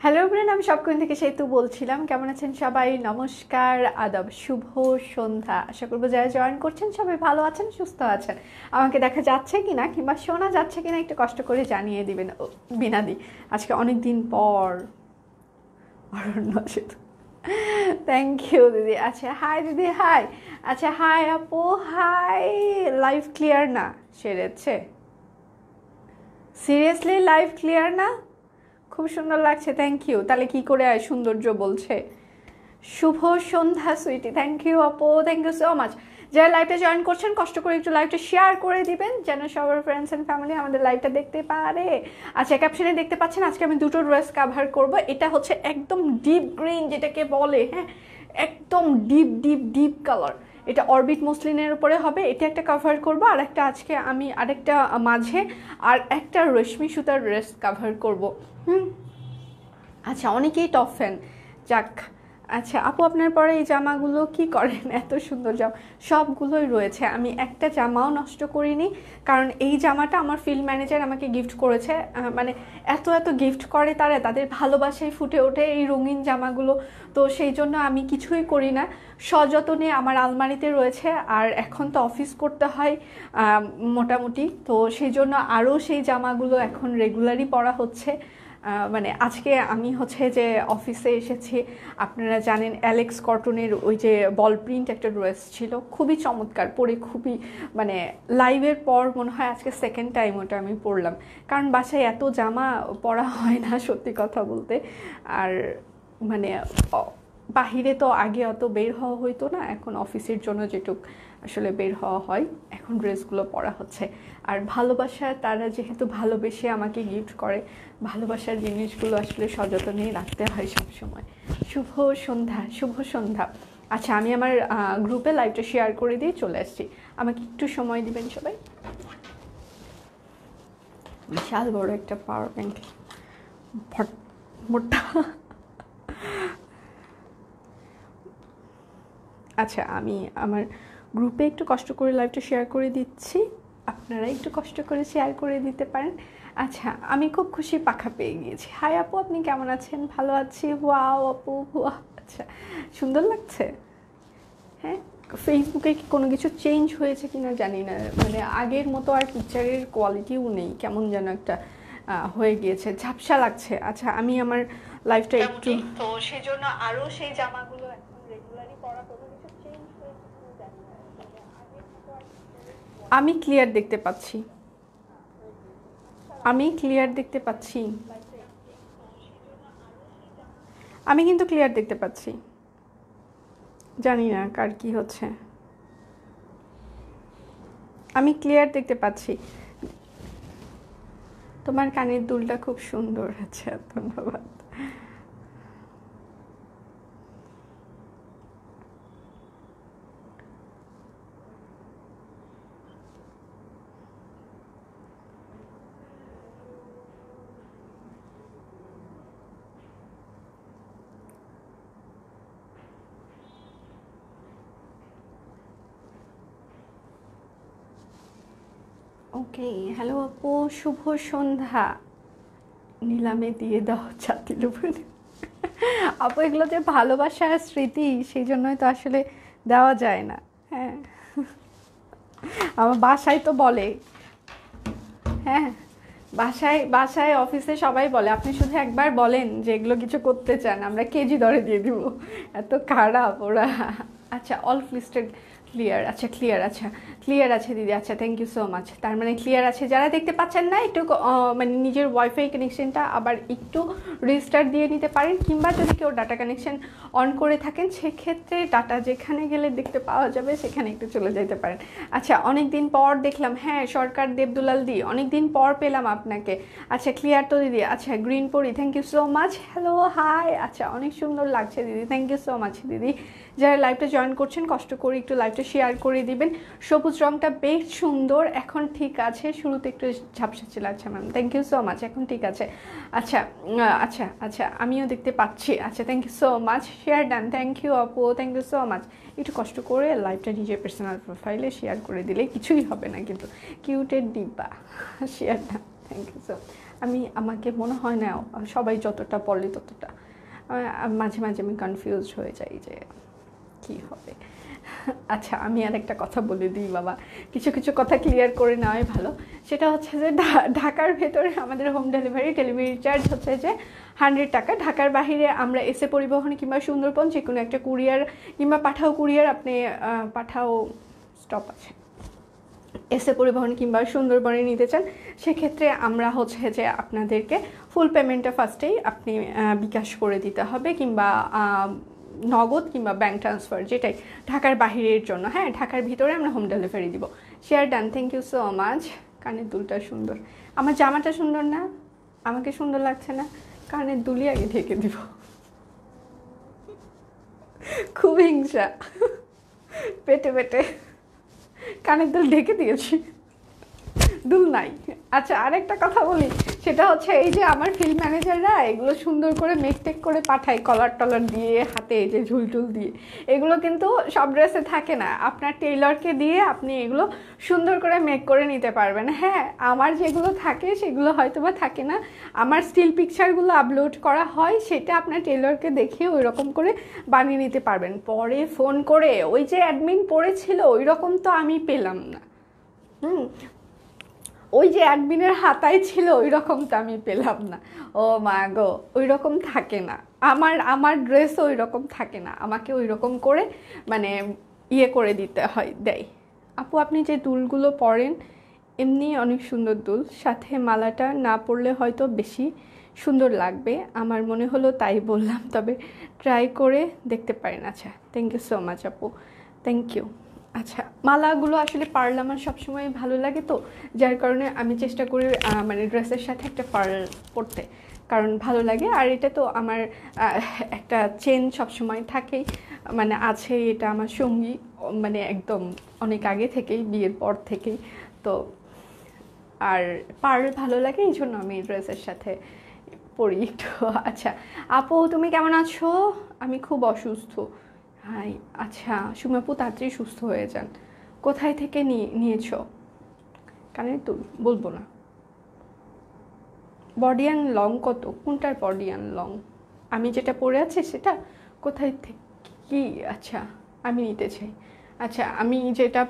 Hello everyone, আমি সবকন থেকে সেতু বলছিলাম। কেমন আছেন সবাই? নমস্কার, আদাব, শুভ সন্ধ্যা। আশা করবো যারা জয়েন করছেন সবাই ভালো আছেন, সুস্থ আছেন। আমাকে দেখা যাচ্ছে কিনা কিংবা শোনা যাচ্ছে কিনা একটু কষ্ট করে জানিয়ে দিবেন। বিনাদি আজকে অনেক দিন পর অরণ্য সেতু, থ্যাংক ইউ দিদি। আচ্ছা হাই দিদি, হাই। আচ্ছা হাই আপু, হাই। লাইভ ক্লিয়ার না সেরেছে? সিরিয়াসলি লাইভ ক্লিয়ার না? খুব সুন্দর লাগছে, থ্যাংক ইউ। তাহলে কি করে সৌন্দর্য বলছে? শুভ সন্ধ্যা সুইটি, থ্যাংক ইউ আপু, থ্যাংক ইউ সো মাচ। যারা লাইভটা জয়েন করছেন কষ্ট করে একটু লাইভটা শেয়ার করে দিবেন যেন সবার ফ্রেন্ডস অ্যান্ড ফ্যামিলি আমাদের লাইভটা দেখতে পারে। আচ্ছা, ক্যাপশনে দেখতে পাচ্ছেন আজকে আমি দুটো ড্রেস কাভার করব। এটা হচ্ছে একদম ডিপ গ্রিন যেটাকে বলে, হ্যাঁ, একদম ডিপ ডিপ ডিপ কালার। এটা অরবিট মসলিনের উপরে হবে, এটা একটা কভার করব। আর একটা আজকে আমি আরেকটা মাঝে আর একটা রেশমি সুতার ড্রেস কাভার করব। আচ্ছা, অনেকেই টপ ফ্যান। যাক, আচ্ছা আপু আপনার পরে এই জামাগুলো কি করেন? এত সুন্দর জামা সবগুলোই রয়েছে, আমি একটা জামাও নষ্ট করিনি। কারণ এই জামাটা আমার ফিল্ড ম্যানেজার আমাকে গিফট করেছে। মানে এত এত গিফট করে তারা, তাদের ভালোবাসায় ফুটে ওঠে এই রঙিন জামাগুলো। তো সেই জন্য আমি কিছুই করি না, সযত্নে আমার আলমারিতে রয়েছে। আর এখন তো অফিস করতে হয় মোটামুটি, তো সেই জন্য আরও সেই জামাগুলো এখন রেগুলারই পরা হচ্ছে। মানে আজকে আমি হচ্ছে যে অফিসে এসেছি, আপনারা জানেন অ্যালেক্স কটনের ওই যে বল প্রিন্ট একটা ড্রেস ছিল, খুবই চমৎকার, পরে খুবই মানে লাইভের পর মনে হয় আজকে সেকেন্ড টাইম ওটা আমি পরলাম। কারণ বাসায় এত জামা পরা হয় না সত্যি কথা বলতে। আর মানে বাহিরে তো আগে অত বের হওয়া হইতো না, এখন অফিসের জন্য যেটুক আসলে বের হওয়া হয়, এখন ড্রেসগুলো পরা হচ্ছে। আর ভালোবাসা, তারা যেহেতু ভালোবেসে আমাকে গিফট করে, ভালোবাসার জিনিসগুলো আসলে সযত্নেই রাখতে হয় সবসময়। শুভ সন্ধ্যা, শুভ সন্ধ্যা। আচ্ছা, আমি আমার গ্রুপে লাইভটা শেয়ার করে দিয়ে চলে আসছি, আমাকে একটু সময় দিবেন সবাই। বিশাল বড় একটা পাওয়ার ব্যাংক, মোটা। আচ্ছা, আমি আমার গ্রুপে একটু কষ্ট করে লাইভটা শেয়ার করে দিচ্ছি, আপনারা একটু কষ্ট করে শেয়ার করে দিতে পারেন। আচ্ছা, আমি খুব খুশি, পাখা পেয়ে গিয়েছি। হাই আপু, আপনি কেমন আছেন? ভালো আছি। ওয়াও আপু, ওয়া, আচ্ছা সুন্দর লাগছে। হ্যাঁ, ফেসবুকে কি কোনো কিছু চেঞ্জ হয়েছে কিনা জানি না, মানে আগের মতো আর পিকচারের কোয়ালিটিও নেই, কেমন যেন একটা হয়ে গিয়েছে, ঝাপসা লাগছে। আচ্ছা, আমি আমার লাইফটা একটু, তো সেজন্য আরও সেই জামাগুলো এখন রেগুলারই পরা, কোনো কিছু চেঞ্জ হয়েছে কিনা জানি না, মানে আগের মতো আর আমি ক্লিয়ার দেখতে পাচ্ছি, আমি ক্লিয়ার দেখতে পাচ্ছি, আমি কিন্তু ক্লিয়ার দেখতে পাচ্ছি, জানি না কার কি হচ্ছে, আমি ক্লিয়ার দেখতে পাচ্ছি। তোমার কানের দুলটা খুব সুন্দর। আচ্ছা, ধন্যবাদ। ওকে, হ্যালো আপু, শুভ সন্ধ্যা। নিলামে দিয়ে দাও ছাতি লুবনে। আপু, এগুলো যে ভালোবাসার স্মৃতি, সেই জন্যই তো আসলে দেওয়া যায় না। হ্যাঁ, আমার বাসায় তো বলে, হ্যাঁ, বাসায় বাসায় অফিসে সবাই বলে আপনি শুধু একবার বলেন যে এগুলো কিছু করতে চান, আমরা কেজি দরে দিয়ে দিব। এত খারাপ ওরা। আচ্ছা, অল লিস্টেড ক্লিয়ার। আচ্ছা ক্লিয়ার, আচ্ছা ক্লিয়ার আছে দিদি। আচ্ছা, থ্যাংক ইউ সো মাচ। তার মানে ক্লিয়ার আছে। যারা দেখতে পাচ্ছেন না, একটু মানে নিজের ওয়াইফাই কানেকশনটা আবার একটু রিস্টার্ট দিয়ে নিতে পারেন, কিংবা যদি কেউ ডাটা কানেকশন অন করে থাকেন সেক্ষেত্রে ডাটা যেখানে গেলে দেখতে পাওয়া যাবে সেখানে একটু চলে যেতে পারেন। আচ্ছা, অনেক দিন পর দেখলাম, হ্যাঁ সরকার দেবদুলাল দি, অনেক দিন পর পেলাম আপনাকে। আচ্ছা, ক্লিয়ার তো দিদি? আচ্ছা, গ্রিন পরি, thank you so much. Hello, hi. আচ্ছা, অনেক সুন্দর লাগছে দিদি, থ্যাংক ইউ সো মাচ দিদি। যারা লাইভটা জয়েন করছেন কষ্ট করে একটু লাইভটা শেয়ার করে দিবেন। সবুজ রঙটা বেশ সুন্দর, এখন ঠিক আছে, শুরুতে একটু ঝাপসা ছিল। আচ্ছা ma'am, thank you so much, এখন ঠিক আছে। আচ্ছা আচ্ছা আচ্ছা, আমিও দেখতে পাচ্ছি। আচ্ছা, thank you so much, share done, thank you আপু, থ্যাংক ইউ সো মাচ। একটু কষ্ট করে লাইভটা নিজের পার্সোনাল প্রোফাইলে শেয়ার করে দিলে কিছুই হবে না, কিন্তু কিউটের ডিব্বা, share done, thank you so. আমাকে মনে হয় না সবাই যতটা বলে ততটা। মাঝে মাঝে আমি কনফিউজ হয়ে যাই যে কি হবে। আচ্ছা আমি আর একটা কথা বলে দিই বাবা, কিছু কিছু কথা ক্লিয়ার করে নেওয়াই ভালো। সেটা হচ্ছে যে ঢাকার ভেতরে আমাদের হোম ডেলিভারি চার্জ হচ্ছে যে 100 টাকা। ঢাকার বাহিরে আমরা এসে পরিবহন কিংবা সুন্দরবন যে কোনো একটা কুরিয়ার কিংবা পাঠাও কুরিয়ার, আপনি পাঠাও স্টপ আছে, এসে পরিবহন কিংবা সুন্দরবনে নিতে চান, সেক্ষেত্রে আমরা হচ্ছে যে আপনাদেরকে ফুল পেমেন্টটা ফার্স্টেই আপনি বিকাশ করে দিতে হবে, কিংবা নগদ কিংবা ব্যাঙ্ক ট্রান্সফার, যেটাই ঢাকার বাহিরের জন্য। হ্যাঁ, ঢাকার ভিতরে আমরা হোম ডেলিভারি দিব। Share done, thank you so much. কানের দুলটা সুন্দর, আমার জামাটা সুন্দর না? আমাকে সুন্দর লাগছে না? কানের দুলি আগে ঢেকে দিব। খুব হিংসা, পেটে পেটে কানের দুল ঢেকে দিয়েছি, দুল নাই। আচ্ছা আরেকটা কথা বলি, সেটা হচ্ছে এই যে আমার ফিল্ড ম্যানেজাররা এগুলো সুন্দর করে মেকটেক করে পাঠায়, কলার টলার দিয়ে, হাতে এই যে ঝুলটুল দিয়ে, এগুলো কিন্তু সব ড্রেসে থাকে না। আপনার টেইলরকে দিয়ে আপনি এগুলো সুন্দর করে মেক করে নিতে পারবেন। হ্যাঁ, আমার যেগুলো থাকে সেগুলো হয়তো বা থাকে না, আমার স্টিল পিকচারগুলো আপলোড করা হয়, সেটা আপনার টেইলরকে দেখিয়ে ওই রকম করে বানিয়ে নিতে পারবেন। পরে ফোন করে ওই যে অ্যাডমিন পড়েছিল ওই রকম তো আমি পেলাম না, ওই যে অ্যাডমিনের হাতায় ছিল ওই রকম তো আমি পেলাম না। ও মা গো, ওই রকম থাকে না, আমার ড্রেসও ওই রকম থাকে না, আমাকে ওই রকম করে মানে ইয়ে করে দিতে হয়, দেয়। আপু আপনি যে দুলগুলো পরেন এমনি অনেক সুন্দর দুল, সাথে মালাটা না পরলে হয়তো বেশি সুন্দর লাগবে, আমার মনে হলো তাই বললাম, তবে ট্রাই করে দেখতে পারেন। আচ্ছা থ্যাংক ইউ সো মাচ আপু, থ্যাংক ইউ। আচ্ছা মালাগুলো আসলে পার্ল আমার সবসময় ভালো লাগে, তো যার কারণে আমি চেষ্টা করি মানে ড্রেসের সাথে একটা পার্ল পরতে, কারণ ভালো লাগে। আর এটা তো আমার একটা চেন সবসময় থাকেই, মানে আছে, এটা আমার সঙ্গী মানে একদম অনেক আগে থেকেই, বিয়ের পর থেকেই। তো আর পার্ল ভালো লাগে, এই জন্য আমি ড্রেসের সাথে পরি একটু। আচ্ছা আপু তুমি কেমন আছো? আমি খুব অসুস্থ। হাই, আচ্ছা সুমাপু তাড়াতাড়ি সুস্থ হয়ে যান। কোথায় থেকে নিয়েছো? কানের দুল বলবো না। বডি অ্যান্ড লং কত? কোনটার বডি অ্যান্ড লং? আমি যেটা পরে আছি সেটা? কোথায় থেকে কি? আচ্ছা আমি নিতে চাই। আচ্ছা আমি যেটা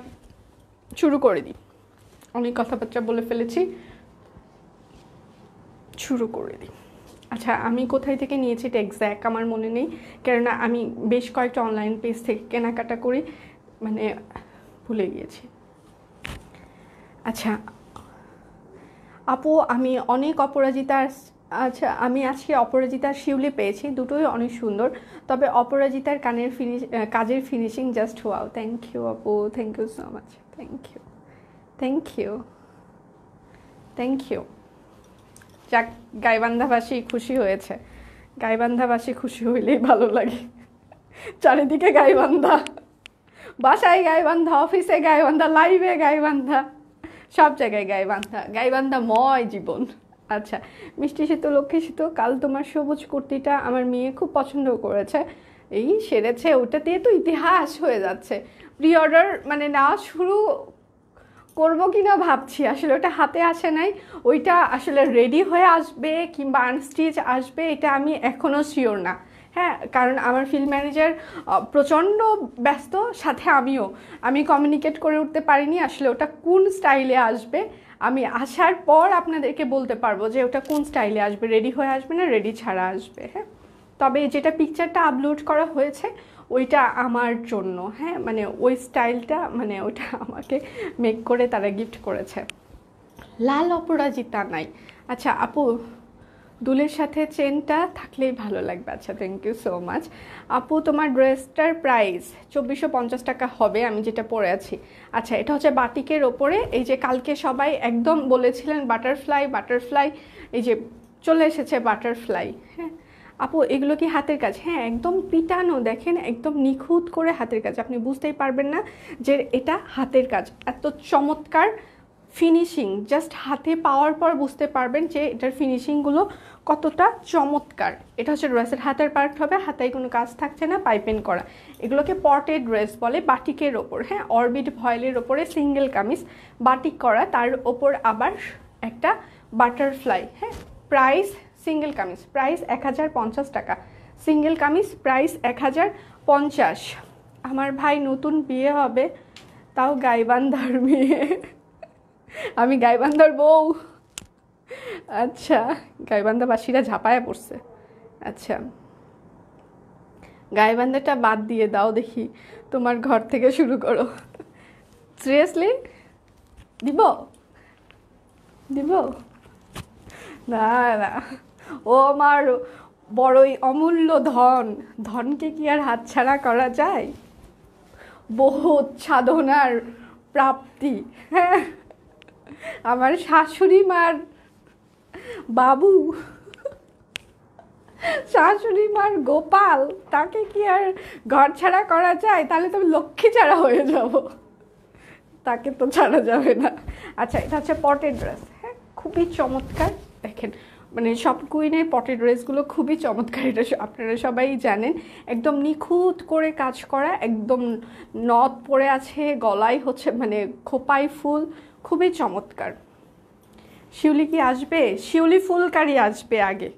শুরু করে দিই, অনেক কথাবার্তা বলে ফেলেছি, শুরু করে দিই। আচ্ছা আমি কোথায় থেকে নিয়েছি এটা এক্স্যাক্ট আমার মনে নেই, কেননা আমি বেশ কয়েকটা অনলাইন পেজ থেকে কেনাকাটা করি, মানে ভুলে গিয়েছি। আচ্ছা আপু আমি অনেক অপরাজিতার, আচ্ছা আমি আজকে অপরাজিতার শিউলি পেয়েছি, দুটোই অনেক সুন্দর, তবে অপরাজিতার কাজের finishing just wow. Thank you আপু, thank you so much, thank you, thank you, thank you. যাক গাইবান্ধাবাসী খুশি হয়েছে, গাইবান্ধাবাসী খুশি হইলেই ভালো লাগে। চারিদিকে গাইবান্ধা, বাসায় গাইবান্ধা, অফিসে গাইবান্ধা, লাইভে গাইবান্ধা, সব জায়গায় গাইবান্ধা, গাইবান্ধাময় জীবন। আচ্ছা মিষ্টি শীতল লক্ষ্মী শীতল, কাল তোমার সবুজ কুর্তিটা আমার মেয়ে খুব পছন্দ করেছে, এই সেরেছে, ওটা দিয়ে তো ইতিহাস হয়ে যাচ্ছে। প্রি অর্ডার মানে নেওয়া শুরু করবো কিনা ভাবছি, আসলে ওটা হাতে আসে নাই, ওইটা আসলে রেডি হয়ে আসবে কিংবা আনস্টিচ আসবে এটা আমি এখনও শিওর না। হ্যাঁ, কারণ আমার ফিল্ড ম্যানেজার প্রচণ্ড ব্যস্ত, সাথে আমি কমিউনিকেট করে উঠতে পারিনি আসলে ওটা কোন স্টাইলে আসবে। আমি আসার পর আপনাদেরকে বলতে পারবো যে ওটা কোন স্টাইলে আসবে, রেডি হয়ে আসবে না রেডি ছাড়া আসবে। হ্যাঁ, তবে যেটা পিকচারটা আপলোড করা হয়েছে ওইটা আমার জন্য, হ্যাঁ মানে ওই স্টাইলটা মানে ওইটা আমাকে মেক করে তারা গিফট করেছে। লাল অপরাজিতা নাই। আচ্ছা আপু দুলের সাথে চেনটা থাকলেই ভালো লাগবে। আচ্ছা থ্যাংক ইউ সো মাচ আপু, তোমার ড্রেসটার প্রাইস 2450 টাকা হবে, আমি যেটা পরে আছি। আচ্ছা এটা হচ্ছে বাটিকের ওপরে, এই যে কালকে সবাই একদম বলেছিলেন বাটারফ্লাই বাটারফ্লাই, এই যে চলে এসেছে বাটারফ্লাই। হ্যাঁ আপু এগুলো কি হাতের কাজ? হ্যাঁ একদম পিটানো, দেখেন একদম নিখুঁত করে হাতের কাজ, আপনি বুঝতেই পারবেন না যে এটা হাতের কাজ, এত চমৎকার ফিনিশিং, জাস্ট হাতে পাওয়ার পর বুঝতে পারবেন যে এটার ফিনিশিংগুলো কতটা চমৎকার। এটা হচ্ছে ড্রেসের হাতের পার্ট হবে, হাতায় কোনো কাজ থাকছে না, পাইপিং করা, এগুলোকে পটেড ড্রেস বলে। বাটিকের ওপর, হ্যাঁ অরবিট ভয়েলের ওপরে সিঙ্গেল কামিজ বাটিক করা, তার ওপর আবার একটা বাটারফ্লাই, হ্যাঁ, প্রাইস সিঙ্গেল কামিজ প্রাইস 1050 টাকা, সিঙ্গেল কামিজ প্রাইস 1050। আমার ভাই নতুন বিয়ে হবে, তাও গাইবান্ধার মেয়ে, আমি গাইবান্ধার বউ। আচ্ছা, গাইবান্ধাবাসীরা ঝাঁপায়া পড়ছে। আচ্ছা, গাইবান্ধাটা বাদ দিয়ে দাও দেখি, তোমার ঘর থেকে শুরু করো। সিরিয়াসলি দিব দিব না না, ও আমার বড়ই অমূল্য ধন, ধনকে কি আর হাতছাড়া করা যায়? বহুত সাধনার প্রাপ্তি। হ্যাঁ, আমার শাশুড়ি মার বাবু, শাশুড়ি মার গোপাল, তাকে কি আর ঘর ছাড়া করা যায়? তাহলে তো লক্ষ্মী ছাড়া হয়ে যাব, তাকে তো ছাড়া যাবে না। আচ্ছা, এটা হচ্ছে পটেড ড্রেস, হ্যাঁ, খুবই চমৎকার। দেখেন, মানে সব কুইনের পটেড ড্রেসগুলো খুবই চমৎকার, এটা আপনারা সবাই জানেন। একদম নিখুঁত করে কাজ করা, একদম নথ পরে আছে, গলায় হচ্ছে মানে খোপাই ফুল, খুবই চমৎকার। শিউলি কি আসবে? শিউলি ফুলকারি আসবে আগে।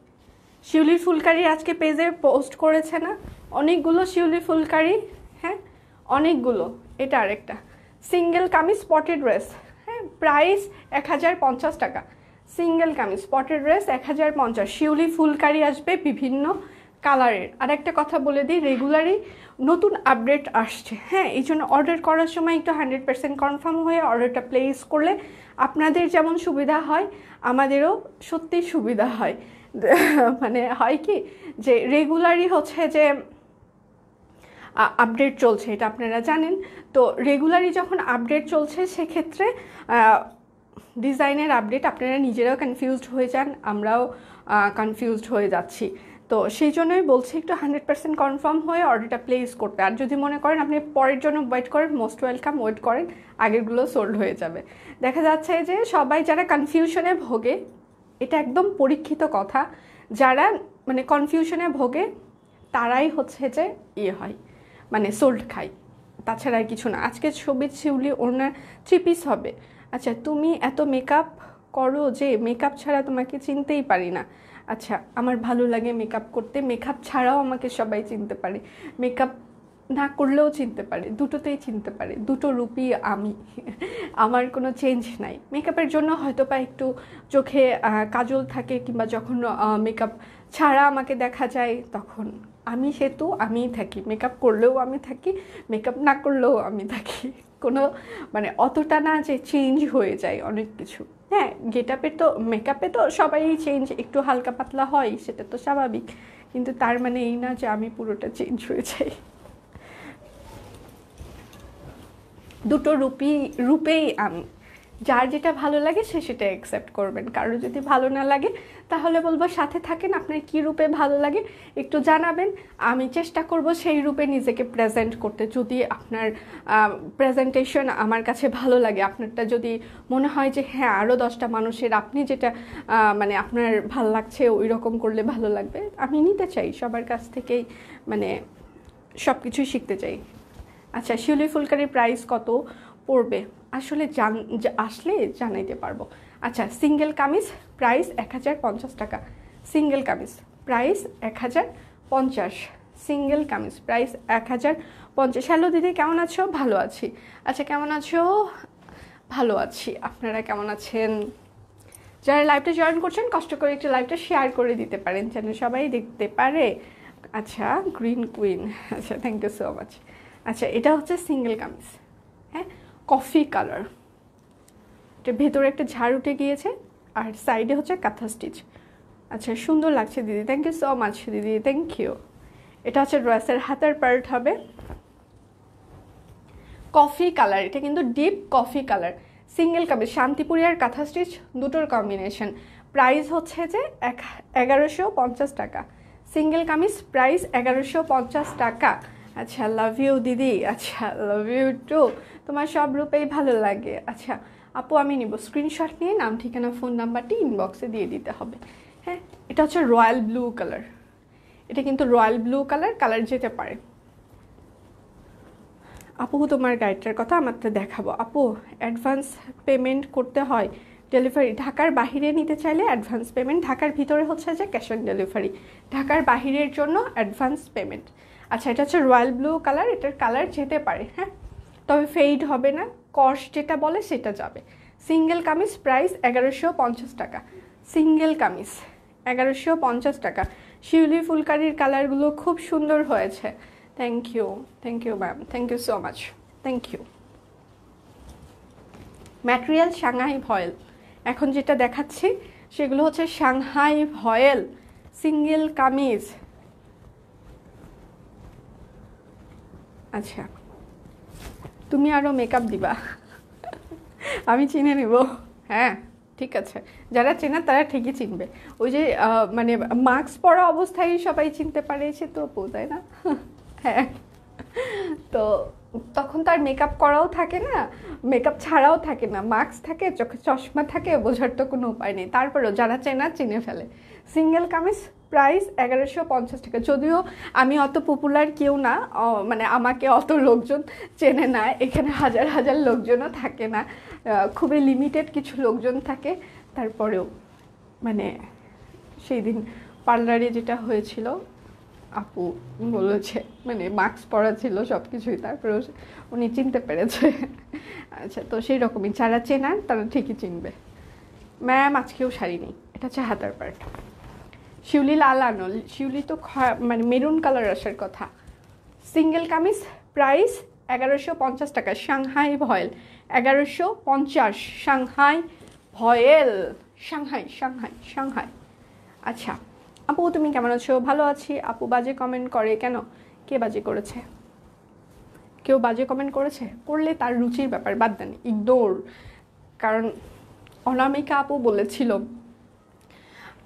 শিউলি ফুলকারি আজকে পেজে পোস্ট করেছে না অনেকগুলো শিউলি ফুলকারি, হ্যাঁ অনেকগুলো। এটা আরেকটা সিঙ্গেল কামিজ স্পটেড ড্রেস, হ্যাঁ, প্রাইস 1050 টাকা, সিঙ্গেল কামিজ স্পটেড ড্রেস 1050। শিউলি ফুলকারি আসবে বিভিন্ন কালারের। আর একটা কথা বলে দিই, রেগুলারই নতুন আপডেট আসছে, হ্যাঁ, এই জন্য অর্ডার করার সময় একটু 100% কনফার্ম হয়ে অর্ডারটা প্লেস করলে আপনাদের যেমন সুবিধা হয়, আমাদেরও সত্যি সুবিধা হয়। মানে হয় কি যে রেগুলারই হচ্ছে যে আপডেট চলছে, এটা আপনারা জানেন। তো রেগুলারই যখন আপডেট চলছে, সেক্ষেত্রে ডিজাইনের আপডেট আপনারা নিজেরাও কনফিউজড হয়ে যান, আমরাও কনফিউজড হয়ে যাচ্ছি। তো সেই জন্যই বলছি একটু 100% কনফার্ম হয়ে অর্ডারটা প্লেস করতে। আর যদি মনে করেন আপনি পরের জন্য ওয়েট করেন, মোস্ট ওয়েলকাম, ওয়েট করেন, আগেরগুলো সোল্ড হয়ে যাবে। দেখা যাচ্ছে যে সবাই যারা কনফিউশনে ভোগে, এটা একদম পরীক্ষিত কথা, যারা মানে কনফিউশনে ভোগে তারাই হচ্ছে যে ইয়ে হয়, মানে সোল্ড খায়, তাছাড়া আর কিছু না। আজকে ছবির শিউলি ওনার 3 পিস হবে। আচ্ছা, তুমি এত মেকআপ করো যে মেকআপ ছাড়া তোমাকে চিনতেই পারি না। আচ্ছা, আমার ভালো লাগে মেকআপ করতে, মেকআপ ছাড়াও আমাকে সবাই চিনতে পারে, মেকআপ না করলেও চিনতে পারে, দুটোতেই চিনতে পারে, দুটো রূপই আমি। আমার কোনো চেঞ্জ নাই। মেকআপের জন্য হয়তো বা একটু চোখে কাজল থাকে, কিংবা যখন মেকআপ ছাড়া আমাকে দেখা যায় তখন আমি সেতু আমিই থাকি, মেকআপ করলেও আমি থাকি, মেকআপ না করলেও আমি থাকি। কোনো মানে অতটা না যে চেঞ্জ হয়ে যায় অনেক কিছু। হ্যাঁ, গেটআপে তো মেকআপে তো সবাই চেঞ্জ একটু হালকা পাতলা হয়, সেটা তো স্বাভাবিক, কিন্তু তার মানে এই না যে আমি পুরোটা চেঞ্জ হয়ে যাই। দুটো রূপেই আমি, যার যেটা ভালো লাগে সে সেটা অ্যাকসেপ্ট করবেন। কারো যদি ভালো না লাগে তাহলে বলবো সাথে থাকেন, আপনার কী রূপে ভালো লাগে একটু জানাবেন, আমি চেষ্টা করব সেই রূপে নিজেকে প্রেজেন্ট করতে। যদি আপনার প্রেজেন্টেশন আমার কাছে ভালো লাগে, আপনারটা যদি মনে হয় যে হ্যাঁ আরও 10টা মানুষের আপনি যেটা মানে আপনার ভালো লাগছে ওই রকম করলে ভালো লাগবে, আমি নিতে চাই সবার কাছ থেকেই, মানে সব কিছুই শিখতে চাই। আচ্ছা, শিউলি ফুলকারির প্রাইস কত পড়বে আসলে আসলে জানাইতে পারবো। আচ্ছা, সিঙ্গেল কামিজ প্রাইস 1050 টাকা, single kameez price 1050, single kameez price 1050। Hello দিদি, কেমন আছো? ভালো আছি। আচ্ছা, কেমন আছো? ভালো আছি। আপনারা কেমন আছেন? যারা লাইভটা জয়েন করছেন কষ্ট করে একটু লাইভটা শেয়ার করে দিতে পারেন যেন সবাই দেখতে পারে। আচ্ছা, গ্রিন কুইন, আচ্ছা থ্যাংক ইউ সো মাচ। আচ্ছা, এটা হচ্ছে সিঙ্গেল কামিজ, হ্যাঁ, কফি কালার, এটা ভেতরে একটা ঝাড় উঠে গিয়েছে আর সাইডে হচ্ছে কাঁথা স্টিচ। আচ্ছা, সুন্দর লাগছে দিদি, থ্যাংক ইউ সো মাচ দিদি, থ্যাংক ইউ। এটা হচ্ছে ড্রেসের হাতের পার্ট হবে কফি কালার, এটা কিন্তু deep coffee colour, single kameez, Shantipuri আর কাঁথা স্টিচ দুটোর কম্বিনেশন। প্রাইস হচ্ছে যে 1150 টাকা, সিঙ্গেল কামিজ প্রাইস 1150 টাকা। আচ্ছা, লাভ ইউ দিদি। আচ্ছা, লাভ ইউ টু, তোমার সব রূপেই ভালো লাগে। আচ্ছা আপু, আমি নিব, স্ক্রিনশট নিয়ে নাম ঠিকানা ফোন নাম্বারটি ইনবক্সে দিয়ে দিতে হবে। হ্যাঁ, এটা হচ্ছে রয়্যাল ব্লু কালার, এটা কিন্তু রয়্যাল ব্লু কালার যেতে পারে। আপু, তোমার গাইডটার কথা আমাকে দেখাবো। আপু, অ্যাডভান্স পেমেন্ট করতে হয়? ডেলিভারি ঢাকার বাহিরে নিতে চাইলে অ্যাডভান্স পেমেন্ট, ঢাকার ভিতরে হচ্ছে যে ক্যাশ অন ডেলিভারি, ঢাকার বাহিরের জন্য অ্যাডভান্স পেমেন্ট। আচ্ছা, এটা হচ্ছে রয়্যাল ব্লু কালার, এটার কালার যেতে পারে, হ্যাঁ, তবে ফেড হবে না, কস যেটা বলে সেটা যাবে। সিঙ্গেল কামিজ প্রাইস 1150 টাকা, সিঙ্গেল কামিজ 1150 টাকা। শিউলি ফুলকারির কালারগুলো খুব সুন্দর হয়েছে। Thank you ma'am, thank you so much, thank you. Material Shanghai voile, এখন যেটা দেখাচ্ছি সেগুলো হচ্ছে সাংহাই ভয়েল সিঙ্গেল কামিজ। আচ্ছা, তুমি আরও মেকআপ দিবা, আমি চিনে নেব, হ্যাঁ ঠিক আছে, যারা চেনা তারা ঠিকই চিনবে। ওই যে মানে মাস্ক পরা অবস্থায় সবাই চিনতে পারে সে তো আপু, তাই না? হ্যাঁ, তো তখন তো আর মেকআপ করাও থাকে না, মেকআপ ছাড়াও থাকে না, মাস্ক থাকে, চোখে চশমা থাকে, বোঝার তো কোনো উপায় নেই। তারপরেও যারা চেনা চিনে ফেলে। সিঙ্গেল কামিজ প্রাইস 1150 টাকা। যদিও আমি অত পপুলার কেউ না, মানে আমাকে অত লোকজন চেনে না, এখানে হাজার হাজার লোকজনও থাকে না, খুবই লিমিটেড কিছু লোকজন থাকে। তারপরেও মানে সেই দিন পার্লারে যেটা হয়েছিল, আপু বলেছে, মানে মাস্ক পরা ছিল সব কিছুই, তারপরেও উনি চিনতে পেরেছে। আচ্ছা, তো সেই রকমই যারা চেনার তারা ঠিকই চিনবে। ম্যাম আজকেও শাড়ি নেই, এটা হচ্ছে হাতার পার্ট। শিউলি লাল আনো, শিউলি তো মানে মেরুন কালার আসার কথা। সিঙ্গেল কামিজ প্রাইস 1150 টাকা, সাংহাই ভয়েল 1150, সাংহাই ভয়েল, সাংহাই। আচ্ছা আপু তুমি কেমন আছো? ভালো আছি। আপু বাজে কমেন্ট করে কেন? কে বাজে করেছে? কেউ বাজে কমেন্ট করেছে? করলে তার রুচির ব্যাপার, বাদ দেন, ইগনোর। কারণ অনামিকা আপু বলেছিল,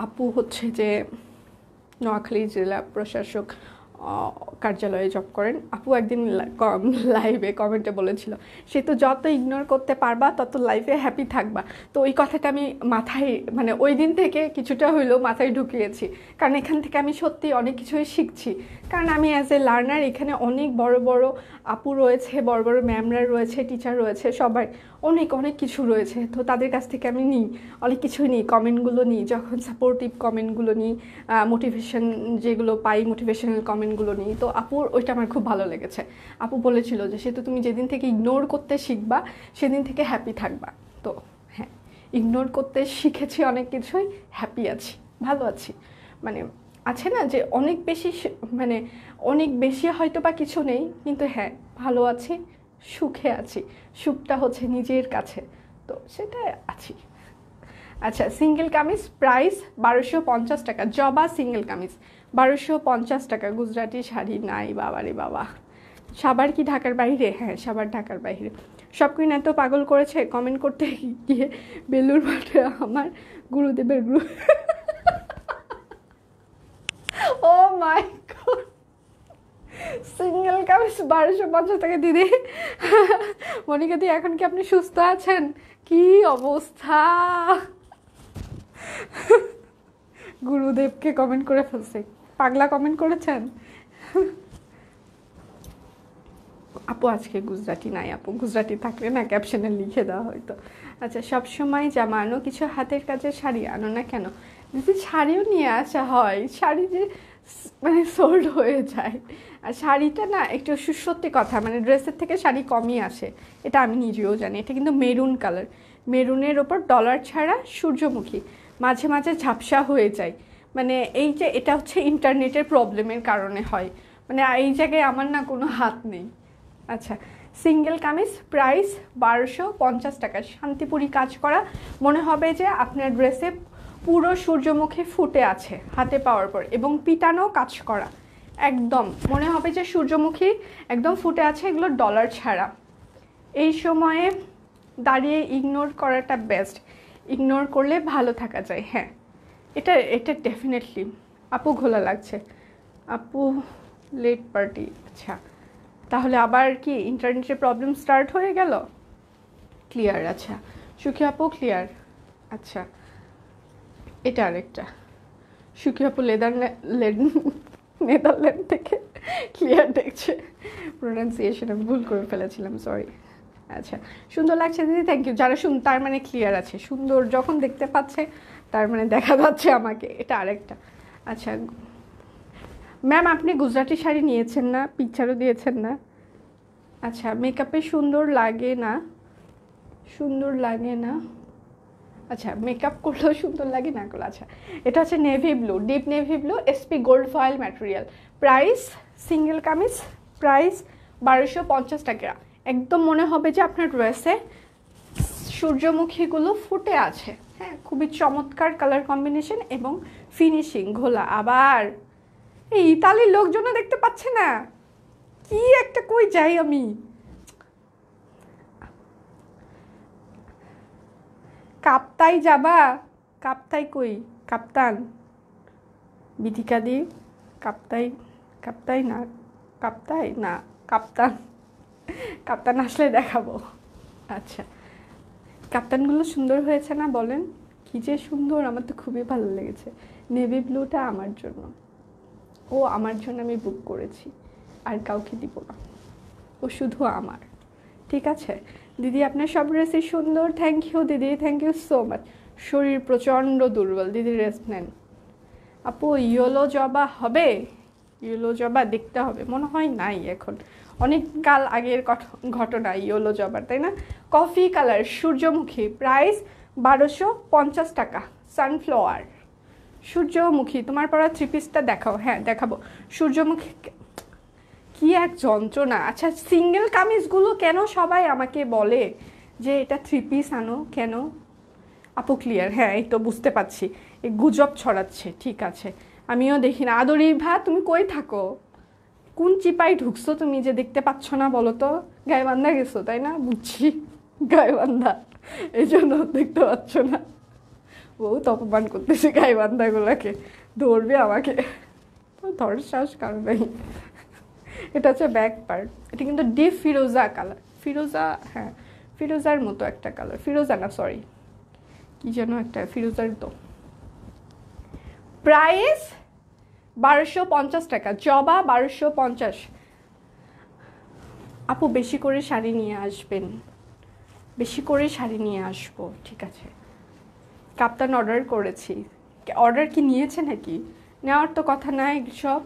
আপু হচ্ছে যে নোয়াখালী জেলা প্রশাসক কার্যালয়ে জব করেন। আপু একদিন লাইভে কমেন্টে বলেছিল, সে তো যত ইগনোর করতে পারবা তত লাইফে হ্যাপি থাকবা। তো ওই কথাটা আমি মাথায়, মানে ওই দিন থেকে কিছুটা হইলেও মাথায় ঢুকিয়েছি, কারণ এখান থেকে আমি সত্যি অনেক কিছুই শিখছি। কারণ আমি অ্যাজ এ লার্নার, এখানে অনেক বড় বড় আপু রয়েছে, বড় বড় ম্যামরা রয়েছে, টিচার রয়েছে, সবাই অনেক কিছু রয়েছে। তো তাদের কাছ থেকে আমি নিই, অনেক কিছুই নিই, কমেন্টগুলো নিই, যখন সাপোর্টিভ কমেন্টগুলো নিই, মোটিভেশন যেগুলো পাই, মোটিভেশনাল কমেন্টগুলো নিই। তো আপুর ওইটা আমার খুব ভালো লেগেছে। আপু বলেছিল যে সে তো তুমি যেদিন থেকে ইগনোর করতে শিখবা সেদিন থেকে হ্যাপি থাকবা। তো হ্যাঁ, ইগনোর করতে শিখেছি অনেক কিছুই, হ্যাপি আছি, ভালো আছি। মানে আছে না যে অনেক বেশি, মানে অনেক বেশি হয়তো বা কিছু নেই, কিন্তু হ্যাঁ ভালো আছি, সুখে আছি। সুখটা হচ্ছে নিজের কাছে, তো সেটা আছি। আচ্ছা, সিঙ্গেল কামিজ প্রাইস 1250 টাকা, জবা সিঙ্গেল কামিজ 1250 টাকা। গুজরাটি শাড়ি নাই বাবারে বাবা। সাভার কি ঢাকার বাইরে? হ্যাঁ, সাভার ঢাকার বাইরে। সব কুইন এত পাগল করেছে কমেন্ট করতে গিয়ে, বেলুর মাঠে আমার গুরুদেবের ও মাই গড, সিঙ্গেল কামিজ 1250 টাকা। দিদি মনিকা দি, এখন কি আপনি সুস্থ আছেন? কি অবস্থা! গুরুদেবকে কমেন্ট করে ফেলছে, পাগলা কমেন্ট করেছেন। আপু আজকে গুজরাটি নাই, আপু গুজরাটি থাকলে না ক্যাপশনে লিখে দেওয়া হয়তো। আচ্ছা, সবসময় জামা আনো, কিছু হাতের কাজের শাড়ি আনো না কেন? যদি শাড়িও নিয়ে আসা হয়, শাড়ি যে মানে সোল্ড হয়ে যায়। আর শাড়িটা না একটু সত্যি কথা, মানে ড্রেসের থেকে শাড়ি কমই আসে, এটা আমি নিজেও জানি। এটা কিন্তু মেরুন কালার, মেরুনের ওপর ডলার ছাড়া সূর্যমুখী, মাঝে মাঝে ঝাপসা হয়ে যায়। মানে এই যে এটা হচ্ছে ইন্টারনেটের প্রবলেমের কারণে হয়, মানে এই জায়গায় আমার না কোনো হাত নেই। আচ্ছা, সিঙ্গেল কামিজ প্রাইস 1250 টাকা, শান্তিপুরি কাজ করা, মনে হবে যে আপনার ড্রেসে পুরো সূর্যমুখী ফুটে আছে হাতে পাওয়ার পর, এবং পিটানো কাজ করা, একদম মনে হবে যে সূর্যমুখী একদম ফুটে আছে, এগুলো ডলার ছাড়া। এই সময়ে দাঁড়িয়ে ইগনোর করাটা বেস্ট, ইগনোর করলে ভালো থাকা যায়। হ্যাঁ, এটা ডেফিনেটলি। আপু ঘোলা লাগছে, আপু লেট পার্টি। আচ্ছা, তাহলে আবার কি ইন্টারনেটের প্রবলেম স্টার্ট হয়ে গেল? ক্লিয়ার? আচ্ছা, সুখী আপু ক্লিয়ার। আচ্ছা, এটা আরেকটা সুখী আপু নেদারল্যান্ড থেকে ক্লিয়ার দেখছে, প্রোনাউন্সিয়েশন আমি ভুল করে ফেলেছিলাম, সরি। আচ্ছা, সুন্দর লাগছে দিদি, থ্যাংক ইউ। যারা তার মানে ক্লিয়ার আছে, সুন্দর যখন দেখতে পাচ্ছে তার মানে দেখা যাচ্ছে আমাকে, এটা আরেকটা। আচ্ছা ম্যাম, আপনি গুজরাটি শাড়ি নিয়েছেন না, পিকচারও দিয়েছেন না? আচ্ছা, মেকআপে সুন্দর লাগে না, সুন্দর লাগে না। আচ্ছা, মেকআপ করলেও সুন্দর লাগে না করলে। আচ্ছা, এটা হচ্ছে navy blue, deep navy blue, SP gold foil material. Price single kameez, price 1250 টাকা। একদম মনে হবে যে আপনার ড্রেসে সূর্যমুখীগুলো ফুটে আছে। হ্যাঁ, খুবই চমৎকার কালার কম্বিনেশন এবং ফিনিশিং ঘোলা। আবার এই ইতালির লোকজনও দেখতে পাচ্ছে না, কি একটা, কই যাই আমি। কাপ্তাই যাবা? কাপ্তাই কই? কাপ্তান বিথিকা দি, কাপ্তাই, কাপ্তাই না, কাপ্তাই না, কাপ্তান, কাপ্তান আসলে দেখাবো। আচ্ছা, কাপ্তানগুলো সুন্দর হয়েছে না বলেন? কি যে সুন্দর, আমার তো খুবই ভালো লেগেছে। নেভি ব্লুটা আমার জন্য, ও আমার জন্য আমি বুক করেছি, আর কাউকে দিব না, ও শুধু আমার। ঠিক আছে দিদি, আপনার সব ড্রেসই সুন্দর, থ্যাংক ইউ দিদি, থ্যাংক ইউ সো মাচ। শরীর প্রচণ্ড দুর্বল দিদি, রেস্ট নেন। আপু ইয়েলো জবা হবে? ইয়েলো জবা দেখতে হবে, মনে হয় নাই এখন, অনেক কাল আগের ঘটনা ইয়েলো জবার, তাই না? কফি কালার সূর্যমুখী, প্রাইস 1250 টাকা। সানফ্লাওয়ার সূর্যমুখী, তোমার পরা থ্রি পিসটা দেখাও। হ্যাঁ দেখাবো, সূর্যমুখী কি এক যন্ত্রণা। আচ্ছা, সিঙ্গেল কামিজগুলো কেন সবাই আমাকে বলে যে এটা থ্রি পিস আনো কেন? আপু ক্লিয়ার, হ্যাঁ এই তো বুঝতে পারছি, এই গুজব ছড়াচ্ছে। ঠিক আছে, আমিও দেখি না। আদরি ভা, তুমি কই থাকো? কোন চিপাই ঢুকছো তুমি যে দেখতে পাচ্ছ না বলো তো? গাইবান্ধা গেছো তাই না? বুঝছি, গাইবান্ধা, এই জন্য দেখতে পাচ্ছ না। বহুত অপমান করতেছে গাইবান্ধাগুলোকে, ধরবে আমাকে, ধর সাহস কারণ নেই। এটা হচ্ছে ব্যাক পার্ট, এটা কিন্তু ডিপ ফিরোজা কালার, ফিরোজা, হ্যাঁ ফিরোজার মতো একটা কালার, ফিরোজা না সরি, কি যেন একটা ফিরোজার। তো প্রাইস 1250 টাকা, জবা 1250। আপু বেশি করে শাড়ি নিয়ে আসবেন, বেশি করে শাড়ি নিয়ে আসবো, ঠিক আছে। কাপ্তান অর্ডার করেছি, অর্ডার কি নিয়েছে নাকি? নেওয়ার তো কথা নাই সব,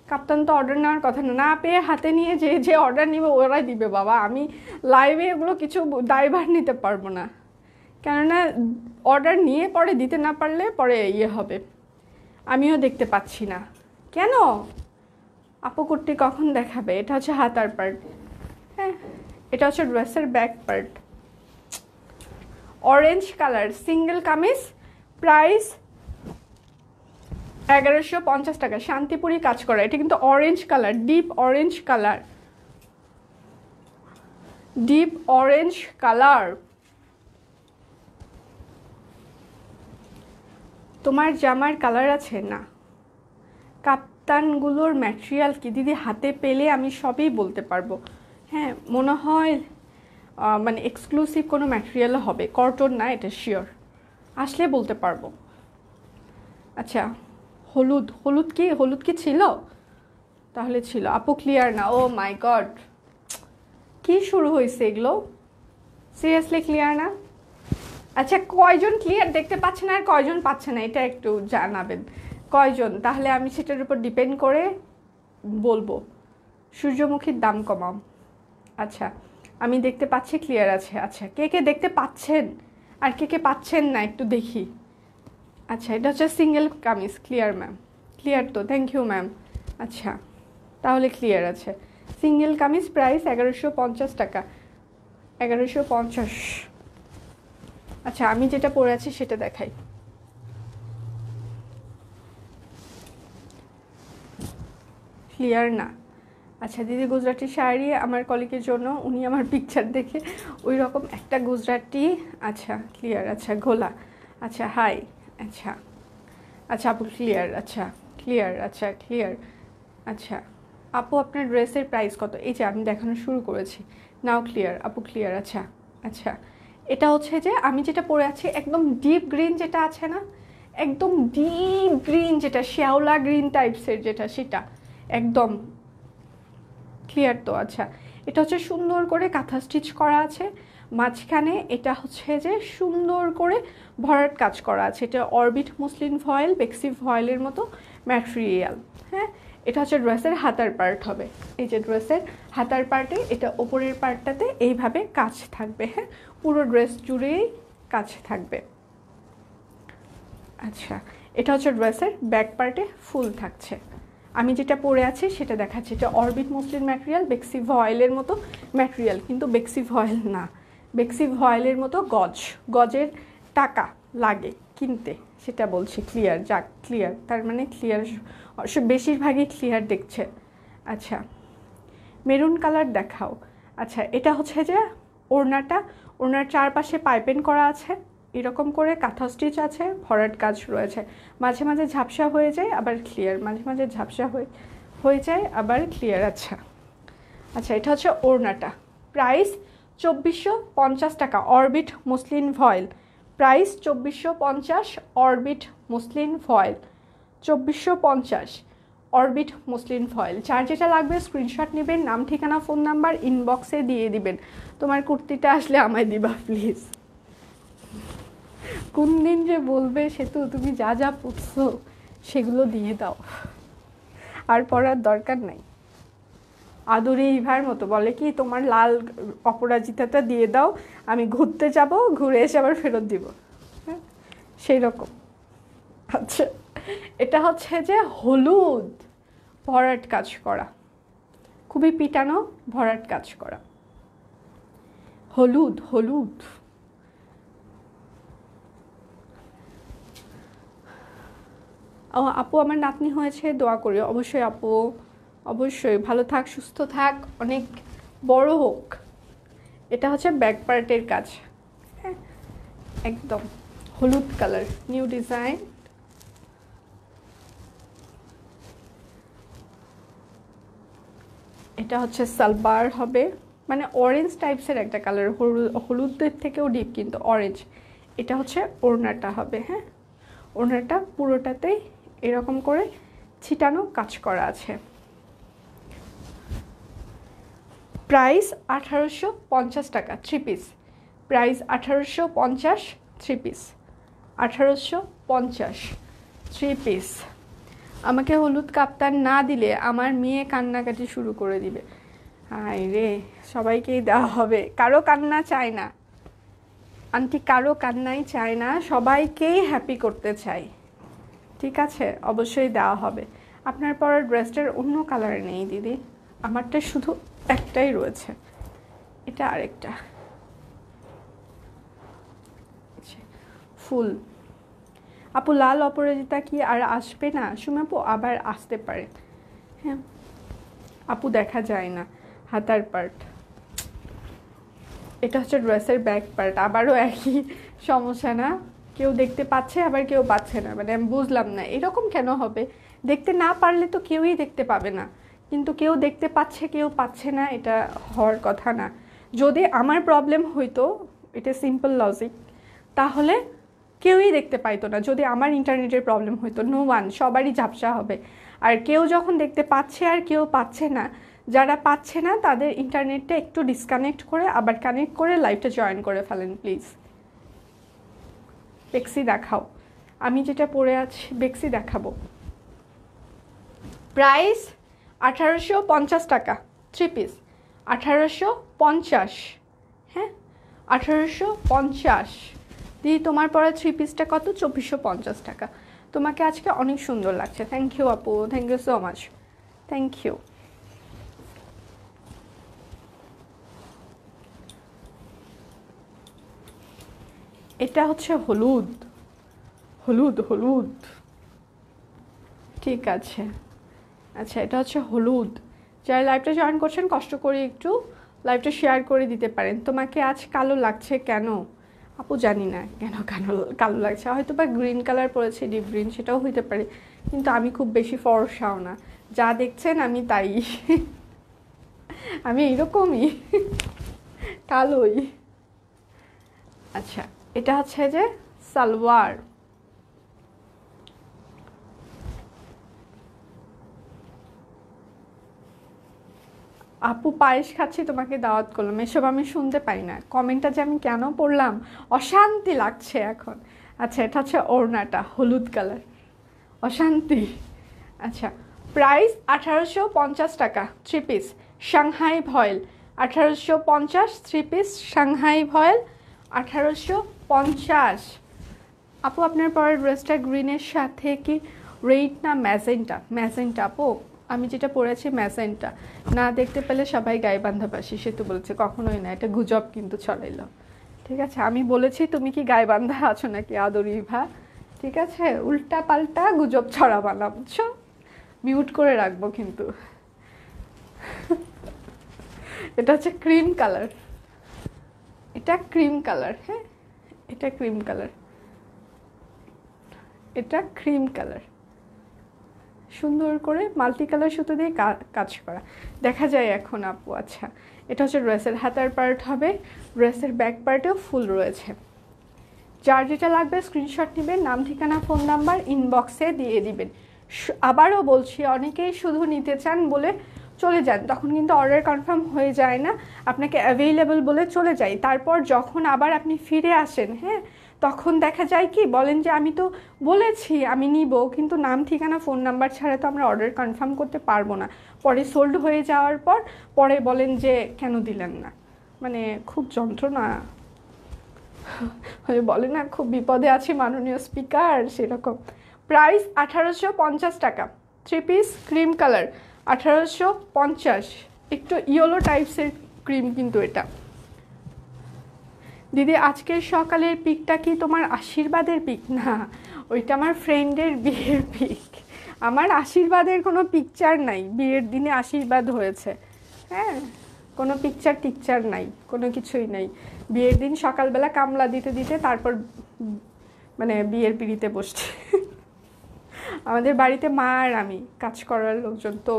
কাপ্তান তো অর্ডার নেওয়ার কথা না, না পেয়ে হাতে নিয়ে যে যে অর্ডার নিবে ওরাই দিবে বাবা, আমি লাইভে এগুলো কিছু দায়ভার নিতে পারবো না, কেননা অর্ডার নিয়ে পরে দিতে না পারলে পরে ইয়ে হবে। আমিও দেখতে পাচ্ছি না কেন? আপু কুর্তি কখন দেখাবে? এটা হচ্ছে হাতার পার্ট, হ্যাঁ এটা হচ্ছে ড্রেসের back part. Orange colour single kameez, price 1150 টাকা। শান্তিপুরি কাজ করা, এটা কিন্তু orange colour, deep orange colour, deep orange colour. তোমার জামার কালার আছে না? কাপ্তানগুলোর ম্যাটেরিয়াল কি দিদি? হাতে পেলে আমি সবই বলতে পারবো। হ্যাঁ মনে হয় মানে এক্সক্লুসিভ কোনো ম্যাটেরিয়াল হবে, কটন না, এটা শিওর, আসলে বলতে পারবো। আচ্ছা, হলুদ, হলুদ কি, হলুদ কি ছিল? তাহলে ছিল। আপু ক্লিয়ার না, ও মাই গড, কি শুরু হয়েছে এগুলো? সিরিয়াসলি ক্লিয়ার না? আচ্ছা, কয়জন ক্লিয়ার দেখতে পাচ্ছেন আর কয়জন পাচ্ছে না, এটা একটু জানাবেন কয়জন, তাহলে আমি সেটার উপর ডিপেন্ড করে বলবো। সূর্যমুখীর দাম কমাও। আচ্ছা, আমি দেখতে পাচ্ছি ক্লিয়ার আছে। আচ্ছা, কে কে দেখতে পাচ্ছেন আর কে কে পাচ্ছেন না একটু দেখি। আচ্ছা, এটা হচ্ছে single kameez, clear ma'am, clear তো, থ্যাংক ইউ ম্যাম। আচ্ছা, তাহলে ক্লিয়ার আছে। সিঙ্গেল কামিজ প্রাইস 1150 টাকা, 1150। আচ্ছা, আমি যেটা পরে আছি সেটা দেখাই। ক্লিয়ার না? আচ্ছা দিদি, গুজরাটি শাড়ি আমার কলিগের জন্য, উনি আমার পিকচার দেখে ওই রকম একটা গুজরাটি। আচ্ছা ক্লিয়ার, আচ্ছা ঘোলা, আচ্ছা হাই, আচ্ছা আচ্ছা আপু ক্লিয়ার, আচ্ছা ক্লিয়ার, আচ্ছা ক্লিয়ার। আচ্ছা আপু, আপনার ড্রেসের প্রাইস কত? এই যে আমি দেখানো শুরু করেছি, নাও ক্লিয়ার, আপু ক্লিয়ার। আচ্ছা আচ্ছা, এটা হচ্ছে যে আমি যেটা পরে আছি একদম ডিপ গ্রিন যেটা আছে না, একদম ডিপ গ্রিন যেটা শ্যাওলা গ্রিন টাইপসের যেটা, সেটা একদম ক্লিয়ার তো। আচ্ছা, এটা হচ্ছে সুন্দর করে কাঁথা স্টিচ করা আছে, মাঝখানে এটা হচ্ছে যে সুন্দর করে ভরাট কাজ করা আছে। এটা অরবিট মসলিন ফয়েল, বেক্সি ফয়েলের মতো ম্যাটেরিয়াল। হ্যাঁ, এটা হচ্ছে ড্রেসের হাতার পার্ট হবে। এই যে ড্রেসের হাতার পার্টে এটা ওপরের পার্টটাতে এইভাবে কাজ থাকবে। হ্যাঁ, পুরো ড্রেস জুড়েই কাজ থাকবে। আচ্ছা, এটা হচ্ছে ড্রেসের ব্যাক পার্টে ফুল থাকছে। আমি যেটা পরে আছি সেটা দেখাচ্ছি। এটা অরবিট মসলিন ম্যাটেরিয়াল, বেক্সি ভয়েলের মতো ম্যাটেরিয়াল, কিন্তু বেক্সি ভয়েল না, বেক্সি ভয়েলের মতো গজের টাকা লাগে কিনতে, সেটা বলছি। ক্লিয়ার, যাক ক্লিয়ার, তার মানে ক্লিয়ার, বেশিরভাগই ক্লিয়ার দেখছে। আচ্ছা, মেরুন কালার দেখাও। আচ্ছা, এটা হচ্ছে যে ওড়নার চারপাশে পাইপিং করা আছে, এরকম করে কাঁথা স্টিচ আছে, ভরাট কাজ রয়েছে, মাঝে মাঝে ঝাপসা হয়ে যায় আবার ক্লিয়ার, মাঝে মাঝে ঝাপসা হয়ে যায় আবার ক্লিয়ার। আচ্ছা আচ্ছা, এটা হচ্ছে ওড়নাটা। প্রাইস 2450 টাকা, orbit muslin foil. Price 2450, orbit muslin foil, 2450 orbit muslin foil. যার যেটা লাগবে স্ক্রিনশট নেবেন, নাম ঠিকানা ফোন নাম্বার ইনবক্সে দিয়ে দিবেন। তোমার কুর্তিটা আসলে আমায় দিবা প্লিজ। কোন দিন যে বলবে সে তো, তুমি যা যা পড়ছো সেগুলো দিয়ে দাও, আর পড়ার দরকার নাই। আদুরি ইভার মতো বলে কি, তোমার লাল অপরাজিতাটা দিয়ে দাও, আমি ঘুরতে যাব, ঘুরে এসে আবার ফেরত দিব। হ্যাঁ, সেই রকম। আচ্ছা, এটা হচ্ছে যে হলুদ ভরাট কাজ করা, খুবই পিটানো ভরাট কাজ করা, হলুদ হলুদ। ও আপু, আমার নাতনি হয়েছে, দোয়া করি। অবশ্যই আপু, অবশ্যই ভালো থাক, সুস্থ থাক, অনেক বড় হোক। এটা হচ্ছে ব্যাক পার্টের কাজ। হ্যাঁ, একদম হলুদ কালার, নিউ ডিজাইন। এটা হচ্ছে সালবার হবে, মানে অরেঞ্জ টাইপসের একটা কালার, হলুদের থেকেও ডিপ কিন্তু অরেঞ্জ। এটা হচ্ছে ওড়নাটা হবে। হ্যাঁ, ওড়নাটা পুরোটাতেই এরকম করে ছিটানো কাজ করা আছে। প্রাইস 1850 টাকা, 3 পিস। Price 1850, 3 piece. 1850, 3 পিস। আমাকে হলুদ কাপ্তান না দিলে আমার মেয়ে কান্নাকাটি শুরু করে দিবে। হায় রে, সবাইকেই দেওয়া হবে, কারো কান্না চায় না আন্টি, কারো কান্নাই চায় না, সবাইকেই হ্যাপি করতে চাই। ঠিক আছে, অবশ্যই দেওয়া হবে। আপনার পরার ড্রেসটার অন্য কালার নেই দিদি, আমারটা শুধু একটাই রয়েছে, এটা আরেকটা ফুল। আপু, লাল অপরাজিতা কি আর আসবে না? সুমাপু, আবার আসতে পারে। হ্যাঁ আপু, দেখা যায় না হাতার পার্ট। এটা হচ্ছে ড্রেসের ব্যাক পার্ট, আবারও একই সমস্যা না, কেউ দেখতে পাচ্ছে আবার কেউ পাচ্ছে না, মানে আমি বুঝলাম না এরকম কেন হবে। দেখতে না পারলে তো কেউই দেখতে পাবে না, কিন্তু কেউ দেখতে পাচ্ছে কেউ পাচ্ছে না, এটা হওয়ার কথা না। যদি আমার প্রবলেম হইতো, এটা সিম্পল লজিক, তাহলে কেউই দেখতে পাইতো না। যদি আমার ইন্টারনেটের প্রবলেম হইতো, নো ওয়ান, সবারই ঝাপসা হবে। আর কেউ যখন দেখতে পাচ্ছে আর কেউ পাচ্ছে না, যারা পাচ্ছে না তাদের ইন্টারনেটটা একটু ডিসকানেক্ট করে আবার কানেক্ট করে লাইভটা জয়েন করে ফেলেন প্লিজ। বেক্সি দেখাও, আমি যেটা পরে আছি বেক্সি দেখাবো। প্রাইস 1850 টাকা, 3 পিস। 1850। হ্যাঁ, 1850। দিদি, তোমার পরা 3 পিসটা কত? 2450 টাকা। তোমাকে আজকে অনেক সুন্দর লাগছে। থ্যাংক ইউ আপু, thank you so much, thank you. এটা হচ্ছে হলুদ হলুদ হলুদ, ঠিক আছে। আচ্ছা, এটা হচ্ছে হলুদ। যারা লাইভটা জয়েন করছেন কষ্ট করে একটু লাইভটা শেয়ার করে দিতে পারেন। তোমাকে আজ কালো লাগছে কেন আপু? জানি না কেন কালো লাগছে, হয়তো বা গ্রিন কালার পরেছে, ডিপ গ্রিন, সেটাও হইতে পারে, কিন্তু আমি খুব বেশি ফর্সাও না, যা দেখছেন আমি তাই, আমি এইরকমই কালোই। আচ্ছা, এটা হচ্ছে যে সালোয়ার। আপু পায়েস খাচ্ছি তোমাকে দাওয়াত করলাম, এসব আমি শুনতে পাই না। কমেন্টটা যে আমি কেন পড়লাম, অশান্তি লাগছে এখন। আচ্ছা, এটা হচ্ছে ওড়নাটা হলুদ কালার, অশান্তি। আচ্ছা, প্রাইস 1850 টাকা, 3 পিস সাংহাই ভয়েল। 1850 3 পিস সাংহাই ভয়েল, 1850। আপু আপনার পরের ড্রেসটা গ্রিনের সাথে কি রেড না ম্যাজেন্টা? ম্যাজেন্টা আপু, আমি যেটা পরেছি ম্যাজেন্টা। না দেখতে পেলে সবাই গায়ে বান্ধাবাসী, সে তো বলেছে, কখনোই না, এটা গুজব কিন্তু ছড়াইলো। ঠিক আছে, আমি বলেছি তুমি কি গায়ে বান্ধা আছো নাকি আদরি ভা? ঠিক আছে, উল্টা পাল্টা গুজব ছড়াবা না, বুঝছো? মিউট করে রাখবো কিন্তু। এটা হচ্ছে ক্রিম কালার, এটা ক্রিম কালার, হ্যাঁ এটা ক্রিম কালার, এটা ক্রিম কালার, সুন্দর করে মাল্টি কালার সুতো দিয়ে কাজ করা, দেখা যায় এখন আপু। আচ্ছা, এটা হচ্ছে ড্রেসের হাতার পার্ট হবে, ড্রেসের ব্যাক পার্টেও ফুল রয়েছে। যার যেটা লাগবে স্ক্রিনশট নেবেন, নাম ঠিকানা ফোন নাম্বার ইনবক্সে দিয়ে দিবেন। আবারও বলছি, অনেকেই শুধু নিতে চান বলে চলে যান, তখন কিন্তু অর্ডার কনফার্ম হয়ে যায় না, আপনাকে অ্যাভেইলেবল বলে চলে যায়। তারপর যখন আবার আপনি ফিরে আসেন, হ্যাঁ, তখন দেখা যায় কি বলেন যে আমি তো বলেছি আমি নিব, কিন্তু নাম ঠিকানা ফোন নাম্বার ছাড়া তো আমরা অর্ডার কনফার্ম করতে পারবো না। পরে সোল্ড হয়ে যাওয়ার পর পরে বলেন যে কেন দিলেন না, মানে খুব যন্ত্রণা বলে না, খুব বিপদে আছি মাননীয় স্পিকার, সেরকম। প্রাইস 1850 টাকা, 3 পিস ক্রিম কালার, 1850। একটু ইয়েলো টাইপসের ক্রিম কিন্তু এটা। দিদি আজকের সকালের পিকটা কি তোমার আশীর্বাদের পিক? না, ওইটা আমার ফ্রেন্ডের বিয়ের পিক। আমার আশীর্বাদের কোনো পিকচার নাই, বিয়ের দিনে আশীর্বাদ হয়েছে, হ্যাঁ, কোনো পিকচার টিকচার নাই, কোনো কিছুই নাই। বিয়ের দিন সকালবেলা কামলা দিতে দিতে তারপর মানে বিয়ের পিড়িতে বসছে। আমাদের বাড়িতে মা আর আমি কাজ করার লোকজন তো।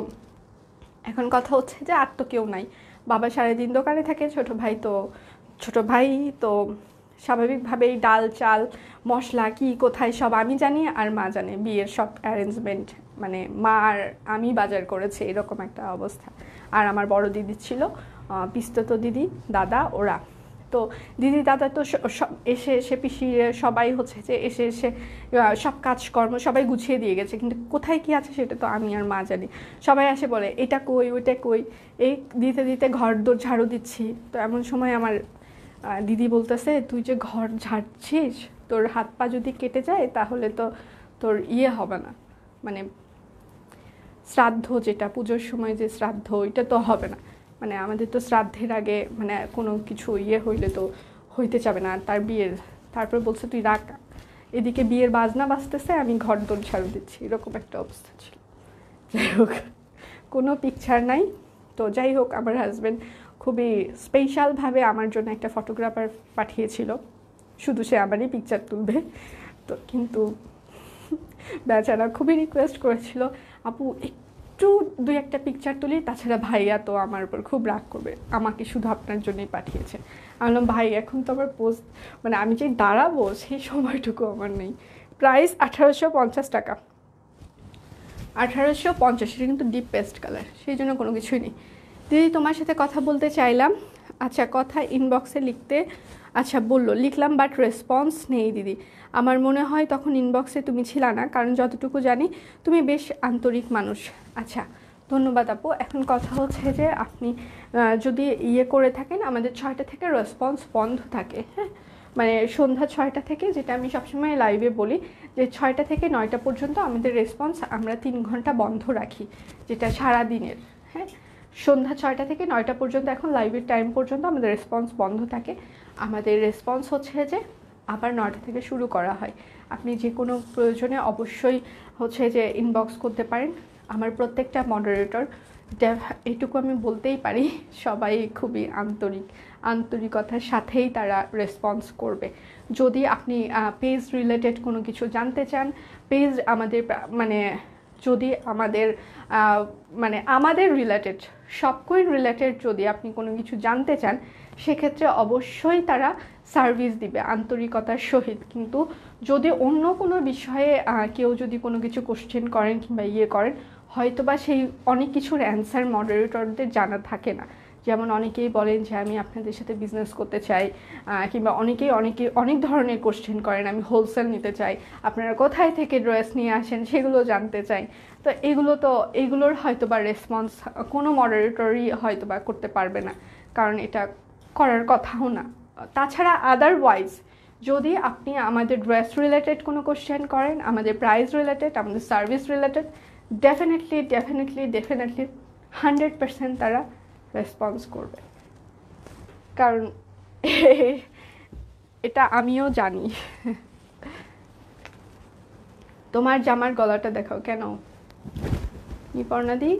এখন কথা হচ্ছে যে আর তো কেউ নাই, বাবা সারাদিন দোকানে থাকে, ছোট ভাই তো স্বাভাবিকভাবেই ডাল চাল মশলা কি কোথায় সব আমি জানি আর মা জানে, বিয়ের সব অ্যারেঞ্জমেন্ট মানে মা আর আমি বাজার করেছে, এরকম একটা অবস্থা। আর আমার বড় দিদি ছিল, পিস্তত দিদি দাদা ওরা তো, দিদি দাদা তো এসে এসে পিসি সবাই হচ্ছে যে এসে এসে সব কাজকর্ম সবাই গুছিয়ে দিয়ে গেছে, কিন্তু কোথায় কি আছে সেটা তো আমি আর মা জানি। সবাই আসে বলে এটা কই ওইটা কই, এই দিতে দিতে ঘর দোর ঝাড়ু দিচ্ছি। তো এমন সময় আমার দিদি বলতেছে, তুই যে ঘর ঝাড়ছিস, তোর হাত পা যদি কেটে যায় তাহলে তো তোর ইয়ে হবে না, মানে শ্রাদ্ধ, যেটা পুজোর সময় যে শ্রাদ্ধ, ওইটা তো হবে না, মানে আমাদের তো শ্রাদ্ধের আগে মানে কোনো কিছু ইয়ে হইলে তো হইতে যাবে না। আর তার বিয়ের, তারপর বলছে তুই রাখ, এদিকে বিয়ের বাজনা বাজতেছে, আমি ঘর দোর ঝাড়ু দিচ্ছি, এরকম একটা অবস্থা ছিল। যাই হোক, কোনো পিকচার নাই। তো যাই হোক, আমার হাজব্যান্ড খুবই স্পেশালভাবে আমার জন্য একটা ফটোগ্রাফার পাঠিয়েছিল, শুধু সে আমারই পিকচার তুলবে। তো কিন্তু বেচারা খুবই রিকোয়েস্ট করেছিল, আপু একটু 2-1টা পিকচার তুলি, তাছাড়া ভাইয়া তো আমার উপর খুব রাগ করবে, আমাকে শুধু আপনার জন্যই পাঠিয়েছে। আমি বললাম ভাই এখন তো আমার পোস্ট মানে আমি যে দাঁড়াবো সেই সময়টুকু আমার নেই। প্রাইস 1850 টাকা, 1850। এটা কিন্তু ডিপ পেস্ট কালার, সেই জন্য কোনো কিছুই নেই। দিদি তোমার সাথে কথা বলতে চাইলাম। আচ্ছা, কথা ইনবক্সে লিখতে, আচ্ছা বললো, লিখলাম বাট রেসপন্স নেই দিদি। আমার মনে হয় তখন ইনবক্সে তুমি ছিলা না, কারণ যতটুকু জানি তুমি বেশ আন্তরিক মানুষ। আচ্ছা, ধন্যবাদ আপু। এখন কথা হচ্ছে যে আপনি যদি ইয়ে করে থাকেন, আমাদের 6টা থেকে রেসপন্স বন্ধ থাকে, হ্যাঁ, মানে সন্ধ্যা 6টা থেকে, যেটা আমি সবসময় লাইভে বলি যে 6টা থেকে 9টা পর্যন্ত আমাদের রেসপন্স আমরা 3 ঘন্টা বন্ধ রাখি, যেটা সারা দিনের, হ্যাঁ, সন্ধ্যা 6টা থেকে 9টা পর্যন্ত এখন লাইভের টাইম পর্যন্ত আমাদের রেসপন্স বন্ধ থাকে। আমাদের রেসপন্স হচ্ছে যে আবার 9টা থেকে শুরু করা হয়। আপনি যে কোনো প্রয়োজনে অবশ্যই হচ্ছে যে ইনবক্স করতে পারেন। আমার প্রত্যেকটা মডারেটর, এইটুকু আমি বলতেই পারি, সবাই খুবই আন্তরিকতার সাথেই তারা রেসপন্স করবে। যদি আপনি পেজ রিলেটেড কোনো কিছু জানতে চান, পেজ আমাদের মানে যদি আমাদের রিলেটেড, সব কুইন রিলেটেড যদি আপনি কোনো কিছু জানতে চান, সেক্ষেত্রে অবশ্যই তারা সার্ভিস দিবে আন্তরিকতার সহিত। কিন্তু যদি অন্য কোনো বিষয়ে কেউ যদি কোনো কিছু কোশ্চেন করেন কিংবা ইয়ে করেন, হয়তোবা সেই অনেক কিছুর অ্যান্সার মডারেটরদের জানা থাকে না। যেমন অনেকেই বলেন যে আমি আপনাদের সাথে বিজনেস করতে চাই, কিংবা অনেকেই অনেক ধরনের কোশ্চেন করেন, আমি হোলসেল নিতে চাই, আপনারা কোথায় থেকে ড্রেস নিয়ে আসেন সেগুলো জানতে চাই। তো এগুলোর হয়তোবা রেসপন্স কোনো মডারেটরই হয়তোবা করতে পারবে না, কারণ এটা করার কথাও না। তাছাড়া আদারওয়াইজ যদি আপনি আমাদের ড্রেস রিলেটেড কোনো কোশ্চেন করেন, আমাদের প্রাইস রিলেটেড, আমাদের সার্ভিস রিলেটেড, ডেফিনেটলি 100% তারা রেসপন্স করবে, কারণ এটা আমিও জানি। তোমার জামার গলাটা দেখাও কেন নিপর্ণাদি,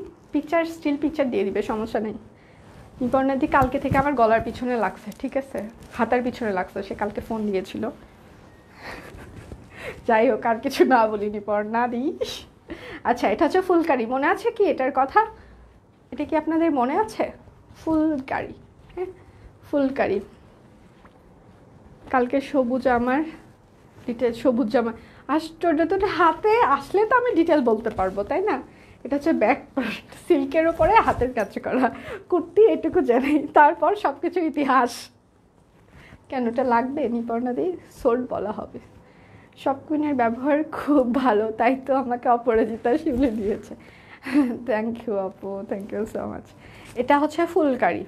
স্টিল পিকচার দিয়ে দিবে, সমস্যা নেই। নিপর্ণাদি কালকে থেকে আমার গলার পিছনে লাগছে, ঠিক আছে, হাতার পিছনে লাগছে, সে কালকে ফোন দিয়েছিল। যাই হোক, আর কিছু না বলি নিপর্ণাদি। আচ্ছা, এটা হচ্ছে ফুলকারি, মনে আছে কি এটার কথা? এটা কি আপনাদের মনে আছে? ফুলকারি, হ্যাঁ ফুলকারি। কালকে সবুজ আমার ডিটেল, সবুজ জামা। আশ্চর্য, তো হাতে আসলে তো আমি ডিটেল বলতে পারবো, তাই না? এটা হচ্ছে ব্যাক পার্ট, সিল্কের ওপরে হাতের কাজ করা কুর্তি, এটুকু জানি, তারপর সব কিছু ইতিহাস। কেন এটা লাগবে নিপর্ণাদি? সোল্ড বলা হবে। সব কুইনের ব্যবহার খুব ভালো, তাই তো আমাকে অপরাজিতা শিউলি দিয়েছে। থ্যাংক ইউ আপু, থ্যাংক ইউ সো মাচ। এটা হচ্ছে ফুলকারি,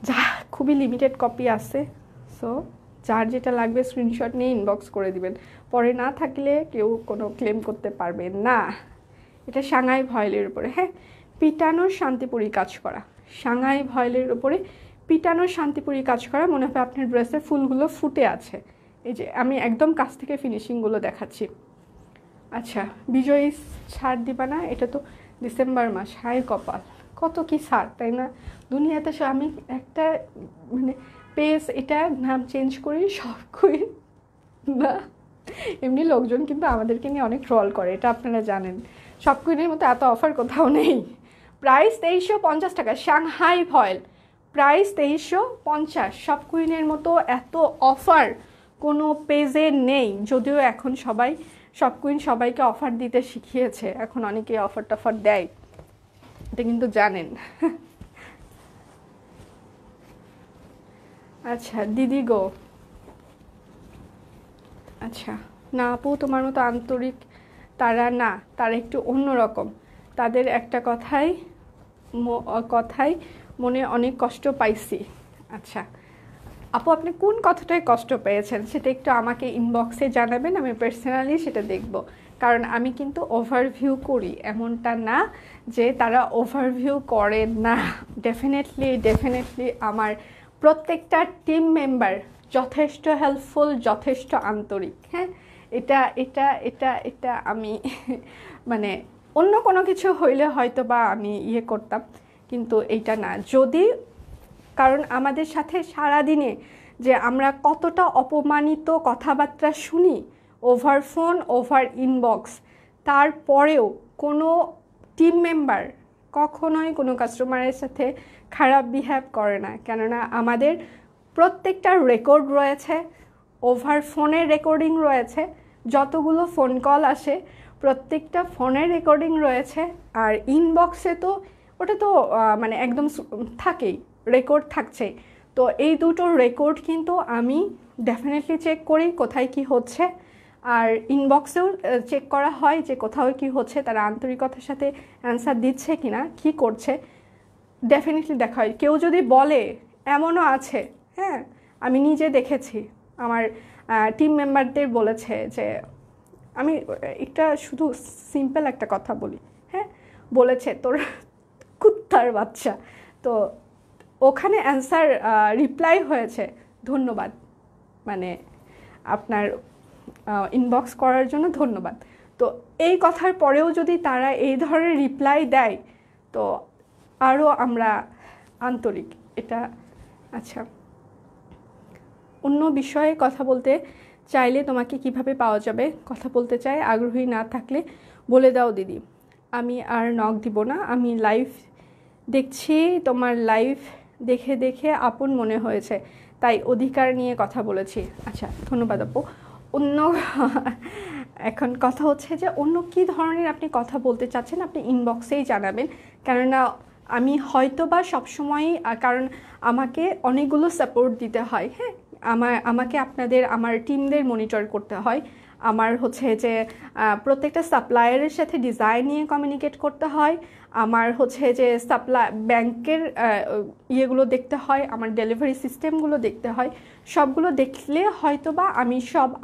যা খুবই লিমিটেড কপি আছে, সো যার যেটা লাগবে স্ক্রিনশট নিয়ে ইনবক্স করে দিবেন, পরে না থাকলে কেউ কোনো ক্লেম করতে পারবে না। এটা সাংহাই ভয়েলের উপরে, হ্যাঁ পিটানোর শান্তিপুরি কাজ করা, সাংহাই ভয়েলের উপরে পিটানোর শান্তিপুরি কাজ করা। মনে হয় আপনার ড্রেসের ফুলগুলো ফুটে আছে, এই যে আমি একদম কাছ থেকে ফিনিশিংগুলো দেখাচ্ছি। আচ্ছা, বিজয়ী ছাড় দিবা না? এটা তো ডিসেম্বর মাস, হাই কপাল, কত কি ছাড়, তাই না? দুনিয়াতে আমি একটা মানে পেজ, এটা নাম চেঞ্জ করি সব কুইন না, এমনি লোকজন কিন্তু আমাদেরকে নিয়ে অনেক ট্রল করে, এটা আপনারা জানেন। সব কুইনের মতো এত অফার কোথাও নেই। প্রাইস 2350 টাকা, সাংহাই ভয়েল, প্রাইস 2350। সব কুইনের মতো এত অফার কোনো পেজে নেই, যদিও এখন সব কুইন সবাইকে অফার দিতে শিখিয়েছে, এখন অনেকেই অফার টফার দেয়, এটা কিন্তু জানেন। আচ্ছা দিদি গো, আচ্ছা না আপু, তোমার মতো আন্তরিক তারা না, তারা একটু অন্যরকম, তাদের একটা কথাই মনে অনেক কষ্ট পাইছি। আচ্ছা আপু, আপনি কোন কথাটায় কষ্ট পেয়েছেন সেটা একটু আমাকে ইনবক্সে জানাবেন, আমি পার্সোনালি সেটা দেখব। কারণ আমি কিন্তু ওভারভিউ করি, এমনটা না যে তারা ওভারভিউ করে না। ডেফিনেটলি আমার প্রত্যেকটা টিম মেম্বার যথেষ্ট হেল্পফুল, যথেষ্ট আন্তরিক। হ্যাঁ, এটা আমি মানে অন্য কোনো কিছু হইলে হয়তো বা আমি করতাম, কিন্তু এইটা না। যদি কারণ আমাদের সাথে সারাদিনে যে আমরা কতটা অপমানিত কথাবার্তা শুনি ওভার ফোন, ওভার ইনবক্স, তারপরেও কোনো টিম মেম্বার কখনোই কোনো কাস্টমারের সাথে খারাপ বিহেভ করে না, কেননা আমাদের প্রত্যেকটা রেকর্ড রয়েছে, ওভার ফোনের রেকর্ডিং রয়েছে, যতগুলো ফোন কল আসে প্রত্যেকটা ফোনের রেকর্ডিং রয়েছে। আর ইনবক্সে তো ওটা তো মানে একদম থাকেই, রেকর্ড থাকছে। তো এই দুটো রেকর্ড কিন্তু আমি ডেফিনেটলি চেক করি কোথায় কি হচ্ছে, আর ইনবক্সেও চেক করা হয় যে কোথাও কি হচ্ছে, তারা আন্তরিকতার সাথে অ্যান্সার দিচ্ছে কি না, কী করছে, ডেফিনেটলি দেখা হয়। কেউ যদি বলে, এমনও আছে, হ্যাঁ আমি নিজে দেখেছি, আমার টিম মেম্বারদের বলেছে যে, আমি একটা শুধু সিম্পল একটা কথা বলি, হ্যাঁ বলেছে তোর কুত্তার বাচ্চা, তো ওখানে অ্যান্সার রিপ্লাই হয়েছে ধন্যবাদ, মানে আপনার ইনবক্স করার জন্য ধন্যবাদ। তো এই কথার পরেও যদি তারা এই ধরনের রিপ্লাই দেয়, তো আরও আমরা আন্তরিক, এটা। আচ্ছা, অন্য বিষয়ে কথা বলতে চাইলে তোমাকে কিভাবে পাওয়া যাবে? কথা বলতে চাই, আগ্রহী না থাকলে বলে দাও দিদি, আমি আর নক দিব না। আমি লাইভ দেখছি, তোমার লাইভ দেখে আপন মনে হয়েছে, তাই অধিকার নিয়ে কথা বলেছি। আচ্ছা ধন্যবাদ আপু। অন্য এখন কথা হচ্ছে যে অন্য কী ধরনের আপনি কথা বলতে চাচ্ছেন আপনি ইনবক্সেই জানাবেন, কেননা আমি হয়তো বা সবসময়ই কারণ আমাকে অনেকগুলো সাপোর্ট দিতে হয়, হ্যাঁ, আমাকে আমার টিমদের মনিটর করতে হয়, আমার হচ্ছে যে প্রত্যেকটা সাপ্লায়ারের সাথে ডিজাইন নিয়ে কমিউনিকেট করতে হয়, আমার হচ্ছে যে ব্যাংকের ইয়েগুলো দেখতে হয়, আমার ডেলিভারি সিস্টেমগুলো দেখতে হয়, সবগুলো দেখলে হয়তো বা আমি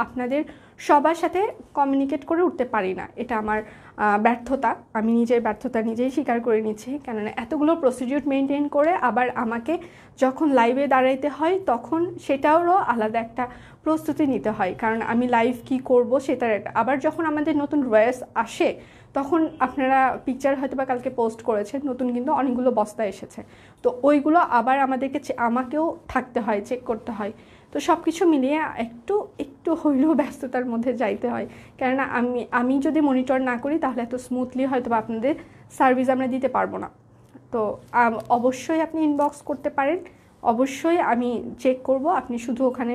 আপনাদের সবার সাথে কমিউনিকেট করে উঠতে পারি না। এটা আমার ব্যর্থতা, আমি নিজের ব্যর্থতা নিজেই স্বীকার করে নিচ্ছি, কেননা এতগুলো প্রসিডিউর মেনটেন করে আবার আমাকে যখন লাইভে দাঁড়াইতে হয় তখন সেটারও আলাদা একটা প্রস্তুতি নিতে হয়, কারণ আমি লাইভ কি করব সেটার আবার যখন আমাদের নতুন ভয়েস আসে তখন আপনারা পিকচার হয়তো বা কালকে পোস্ট করেছেন, নতুন কিন্তু অনেকগুলো বস্তা এসেছে, তো ওইগুলো আবার আমাকেও থাকতে হয়, চেক করতে হয়। তো সব কিছু মিলিয়ে একটু হইলেও ব্যস্ততার মধ্যে যাইতে হয়, কেননা আমি যদি মনিটর না করি তাহলে এত স্মুথলি হয়তো বা আপনাদের সার্ভিস আমরা দিতে পারবো না। তো অবশ্যই আপনি ইনবক্স করতে পারেন, অবশ্যই আমি চেক করব, আপনি শুধু ওখানে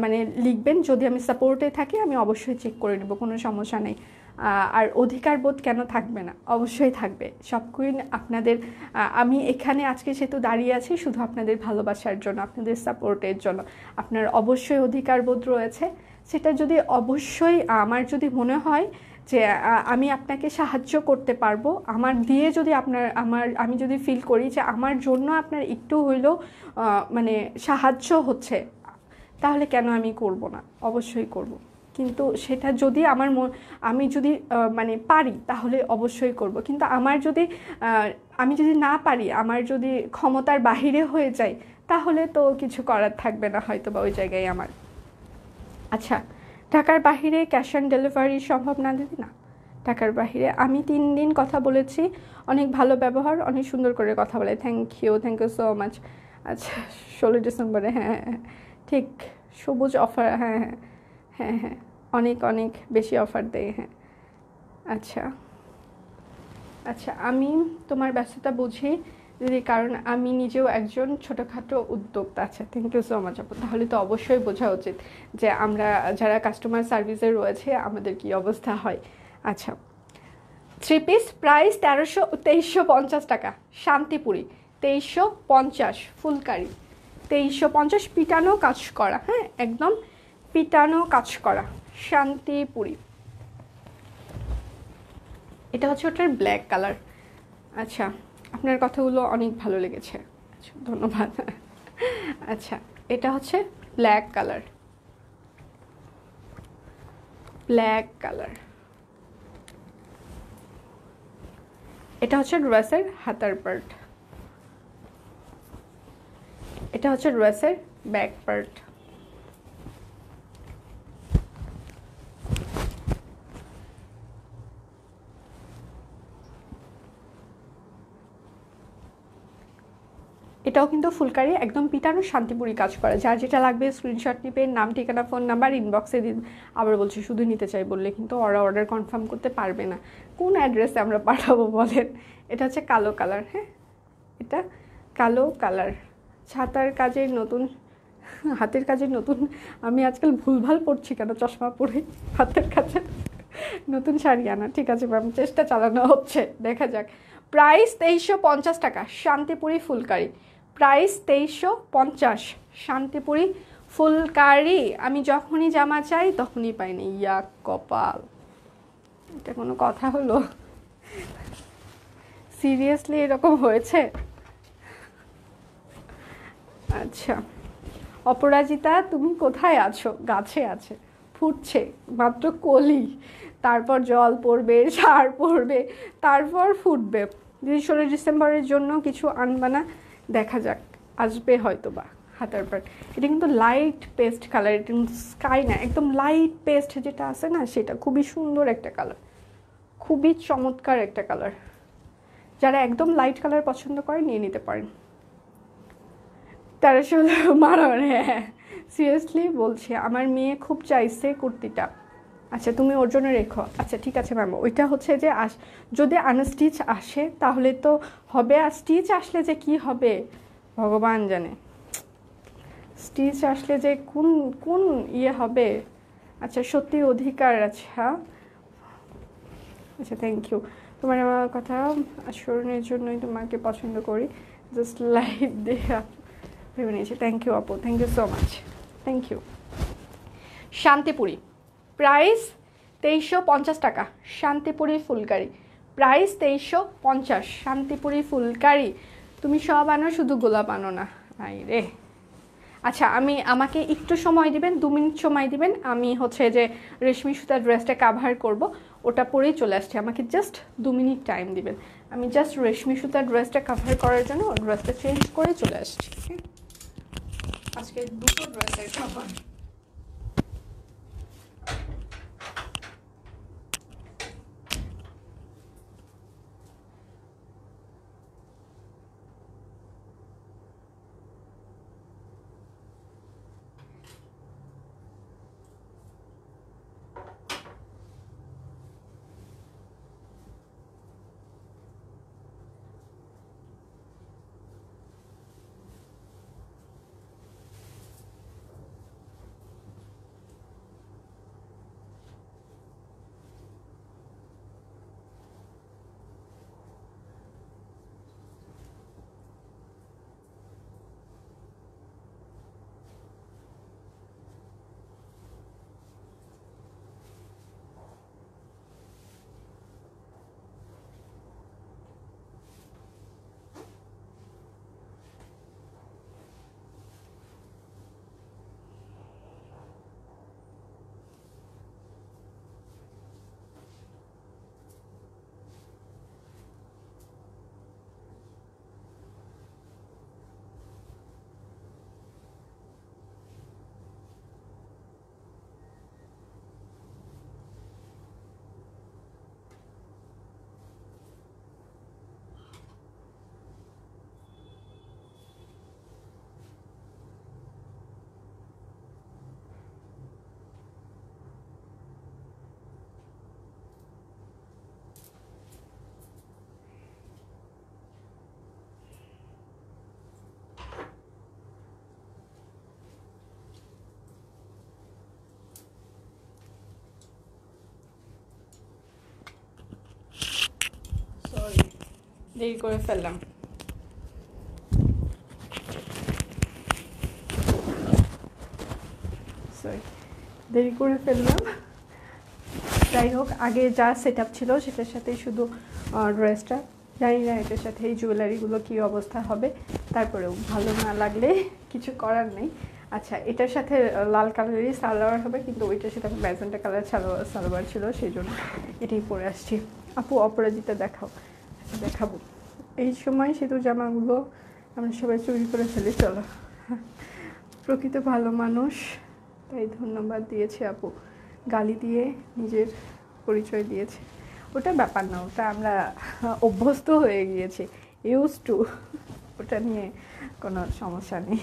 মানে লিখবেন, যদি আমি সাপোর্টে থাকি আমি অবশ্যই চেক করে নেব, কোনো সমস্যা নেই। আর অধিকার বোধ কেন থাকবে না, অবশ্যই থাকবে। সব কুইন আপনাদের, আমি এখানে আজকে সেতু দাঁড়িয়ে আছি শুধু আপনাদের ভালোবাসার জন্য, আপনাদের সাপোর্টের জন্য। আপনার অবশ্যই অধিকার বোধ রয়েছে, সেটা যদি অবশ্যই আমার যদি মনে হয় যে আমি আপনাকে সাহায্য করতে পারবো, আমার দিয়ে যদি আমি যদি ফিল করি যে আমার জন্য আপনার একটু হইলেও মানে সাহায্য হচ্ছে, তাহলে কেন আমি করব না, অবশ্যই করব। কিন্তু সেটা যদি আমি যদি মানে পারি তাহলে অবশ্যই করব, কিন্তু আমি যদি না পারি, আমার যদি ক্ষমতার বাহিরে হয়ে যায়, তাহলে তো কিছু করার থাকবে না হয়তো বা ওই জায়গায় আমার। আচ্ছা, ঢাকার বাহিরে ক্যাশ অন ডেলিভারি সম্ভব না দিদি? না, ঢাকার বাহিরে আমি 3 দিন কথা বলেছি, অনেক ভালো ব্যবহার, অনেক সুন্দর করে কথা বলে, থ্যাংক ইউ সো মাচ। আচ্ছা, 16 ডিসেম্বরে, হ্যাঁ হ্যাঁ ঠিক, সবুজ অফার, হ্যাঁ হ্যাঁ হ্যাঁ হ্যাঁ অনেক বেশি অফার দেয়, হ্যাঁ। আচ্ছা আচ্ছা, আমি তোমার ব্যস্ততা বুঝি দিদি, কারণ আমি নিজেও একজন ছোটোখাটো উদ্যোক্তা। আচ্ছা, থ্যাংক ইউ সো মাচ আপু। তাহলে তো অবশ্যই বোঝা উচিত যে আমরা যারা কাস্টমার সার্ভিসে রয়েছে আমাদের কি অবস্থা হয়। আচ্ছা, 3 পিস প্রাইস 2350 টাকা, শান্তিপুরি 2350, ফুলকারি 2350, পিটানো কাজ করা, হ্যাঁ একদম পিটানো কাজ করা, শান্তিপুরি। এটা হচ্ছে ওটার ব্ল্যাক কালার। আচ্ছা, আপনার কথাগুলো অনেক ভালো লেগেছে, আচ্ছা ধন্যবাদ। আচ্ছা, এটা হচ্ছে ব্ল্যাক কালার, এটা হচ্ছে ড্রেসের হাতার পার্ট, এটা হচ্ছে ড্রেসের ব্যাক পার্ট। এটাও কিন্তু ফুলকারি, একদম পিটানো শান্তিপুরি কাজ করা। যার যেটা লাগবে স্ক্রিনশট নেবেন, নাম ঠিকানা ফোন নাম্বার ইনবক্সে দিন। আবার বলছি, শুধু নিতে চাই বললে কিন্তু ওরা অর্ডার কনফার্ম করতে পারবে না। কোন অ্যাড্রেসে আমরা পাঠাবো বলেন? এটা হচ্ছে কালো কালার, হ্যাঁ এটা কালো কালার, ছাতার কাজের নতুন, হাতের কাজের নতুন, আমি আজকাল ভুলভাল পড়ছি কেন চশমা পরে, হাতের কাজের নতুন শাড়ি আনা। ঠিক আছে ম্যাম, চেষ্টা চালানো হচ্ছে, দেখা যাক। প্রাইস 2350 টাকা, শান্তিপুরি ফুলকারি, প্রাইস 2350, শান্তিপুরি ফুলকারি। আমি যখনই জামা চাই তখনই পাইনি, ইয়া কপাল, এটা কোনো কথা হলো? সিরিয়াসলি এরকম হয়েছে? আচ্ছা, অপরাজিতা তুমি কোথায় আছো? গাছে আছে, ফুটছে মাত্র কলি, তারপর জল পড়বে, সার পড়বে, তারপর ফুটবে। যদি 16 ডিসেম্বরের জন্য কিছু আনবা না? দেখা যাক, আসবে হয়তো বা। হাতার পার্ট, এটা কিন্তু লাইট পেস্ট কালার, এটা স্কাই না, একদম লাইট পেস্ট যেটা আছে না, সেটা খুবই সুন্দর একটা কালার, খুবই চমৎকার একটা কালার। যারা একদম লাইট কালার পছন্দ করে নিয়ে নিতে পারেন। 1300 মারা, হ্যাঁ সিরিয়াসলি বলছি, আমার মেয়ে খুব চাইছে কুর্তিটা। আচ্ছা, তুমি ওর জন্য রেখো। আচ্ছা ঠিক আছে ম্যাম, ওইটা হচ্ছে যে যদি আনস্টিচ আসে তাহলে তো হবে, আর স্টিচ আসলে যে কি হবে ভগবান জানে, স্টিচ আসলে যে কোন ইয়ে হবে, আচ্ছা সত্যি অধিকার। আচ্ছা আচ্ছা থ্যাংক ইউ। তোমার আমার কথা স্মরণের জন্যই তোমাকে পছন্দ করি, জাস্ট লাইভ দেয়া ভেবে নিয়েছি। থ্যাংক ইউ আপু, thank you so much, thank you. Shantipuri, price 2350 টাকা। শান্তিপুরি ফুলকারি, প্রাইস 2350। শান্তিপুরি ফুলকারি, তুমি সব আনো শুধু গোলাপ আনো না। আই রে। আচ্ছা আমাকে একটু সময় দিবেন, 2 মিনিট সময় দিবেন, আমি হচ্ছে যে রেশমি সুতার ড্রেসটা কাভার করব, ওটা পরেই চলে আসছে। আমাকে জাস্ট 2 মিনিট টাইম দিবেন, আমি জাস্ট রেশমি সুতার ড্রেসটা কাভার করার জন্য ড্রেসটা চেঞ্জ করে চলে আসছি। আজকে দুটো ড্রেসের কাভার। দেরি করে ফেললাম। সরি, দেরি করে ফেললাম। যাই হোক, আগে যা সেট আপ ছিল সেটার সাথেই শুধু ড্রেসটা, জানি না এটার সাথে এই জুয়েলারিগুলো কী অবস্থা হবে, তারপরেও ভালো না লাগলে কিছু করার নেই। আচ্ছা এটার সাথে লাল কালারেরই সালোয়ার হবে, কিন্তু ওইটার সাথে ম্যাজেন্টা কালার সালোয়ার ছিল, সেই জন্য এটাই পরে আসছি। আপু অপরাজিতা দেখাও। দেখাবো, এই সময় শুধু জামাগুলো আমরা সবাই চুরি করে ফেলি। চলো, প্রকৃত ভালো মানুষ, তাই ধন্যবাদ দিয়েছে আপু, গালি দিয়ে নিজের পরিচয় দিয়েছে। ওটা ব্যাপার না, ওটা আমরা অভ্যস্ত হয়ে গিয়েছি, ইউজ টু, ওটা নিয়ে কোনো সমস্যা নেই।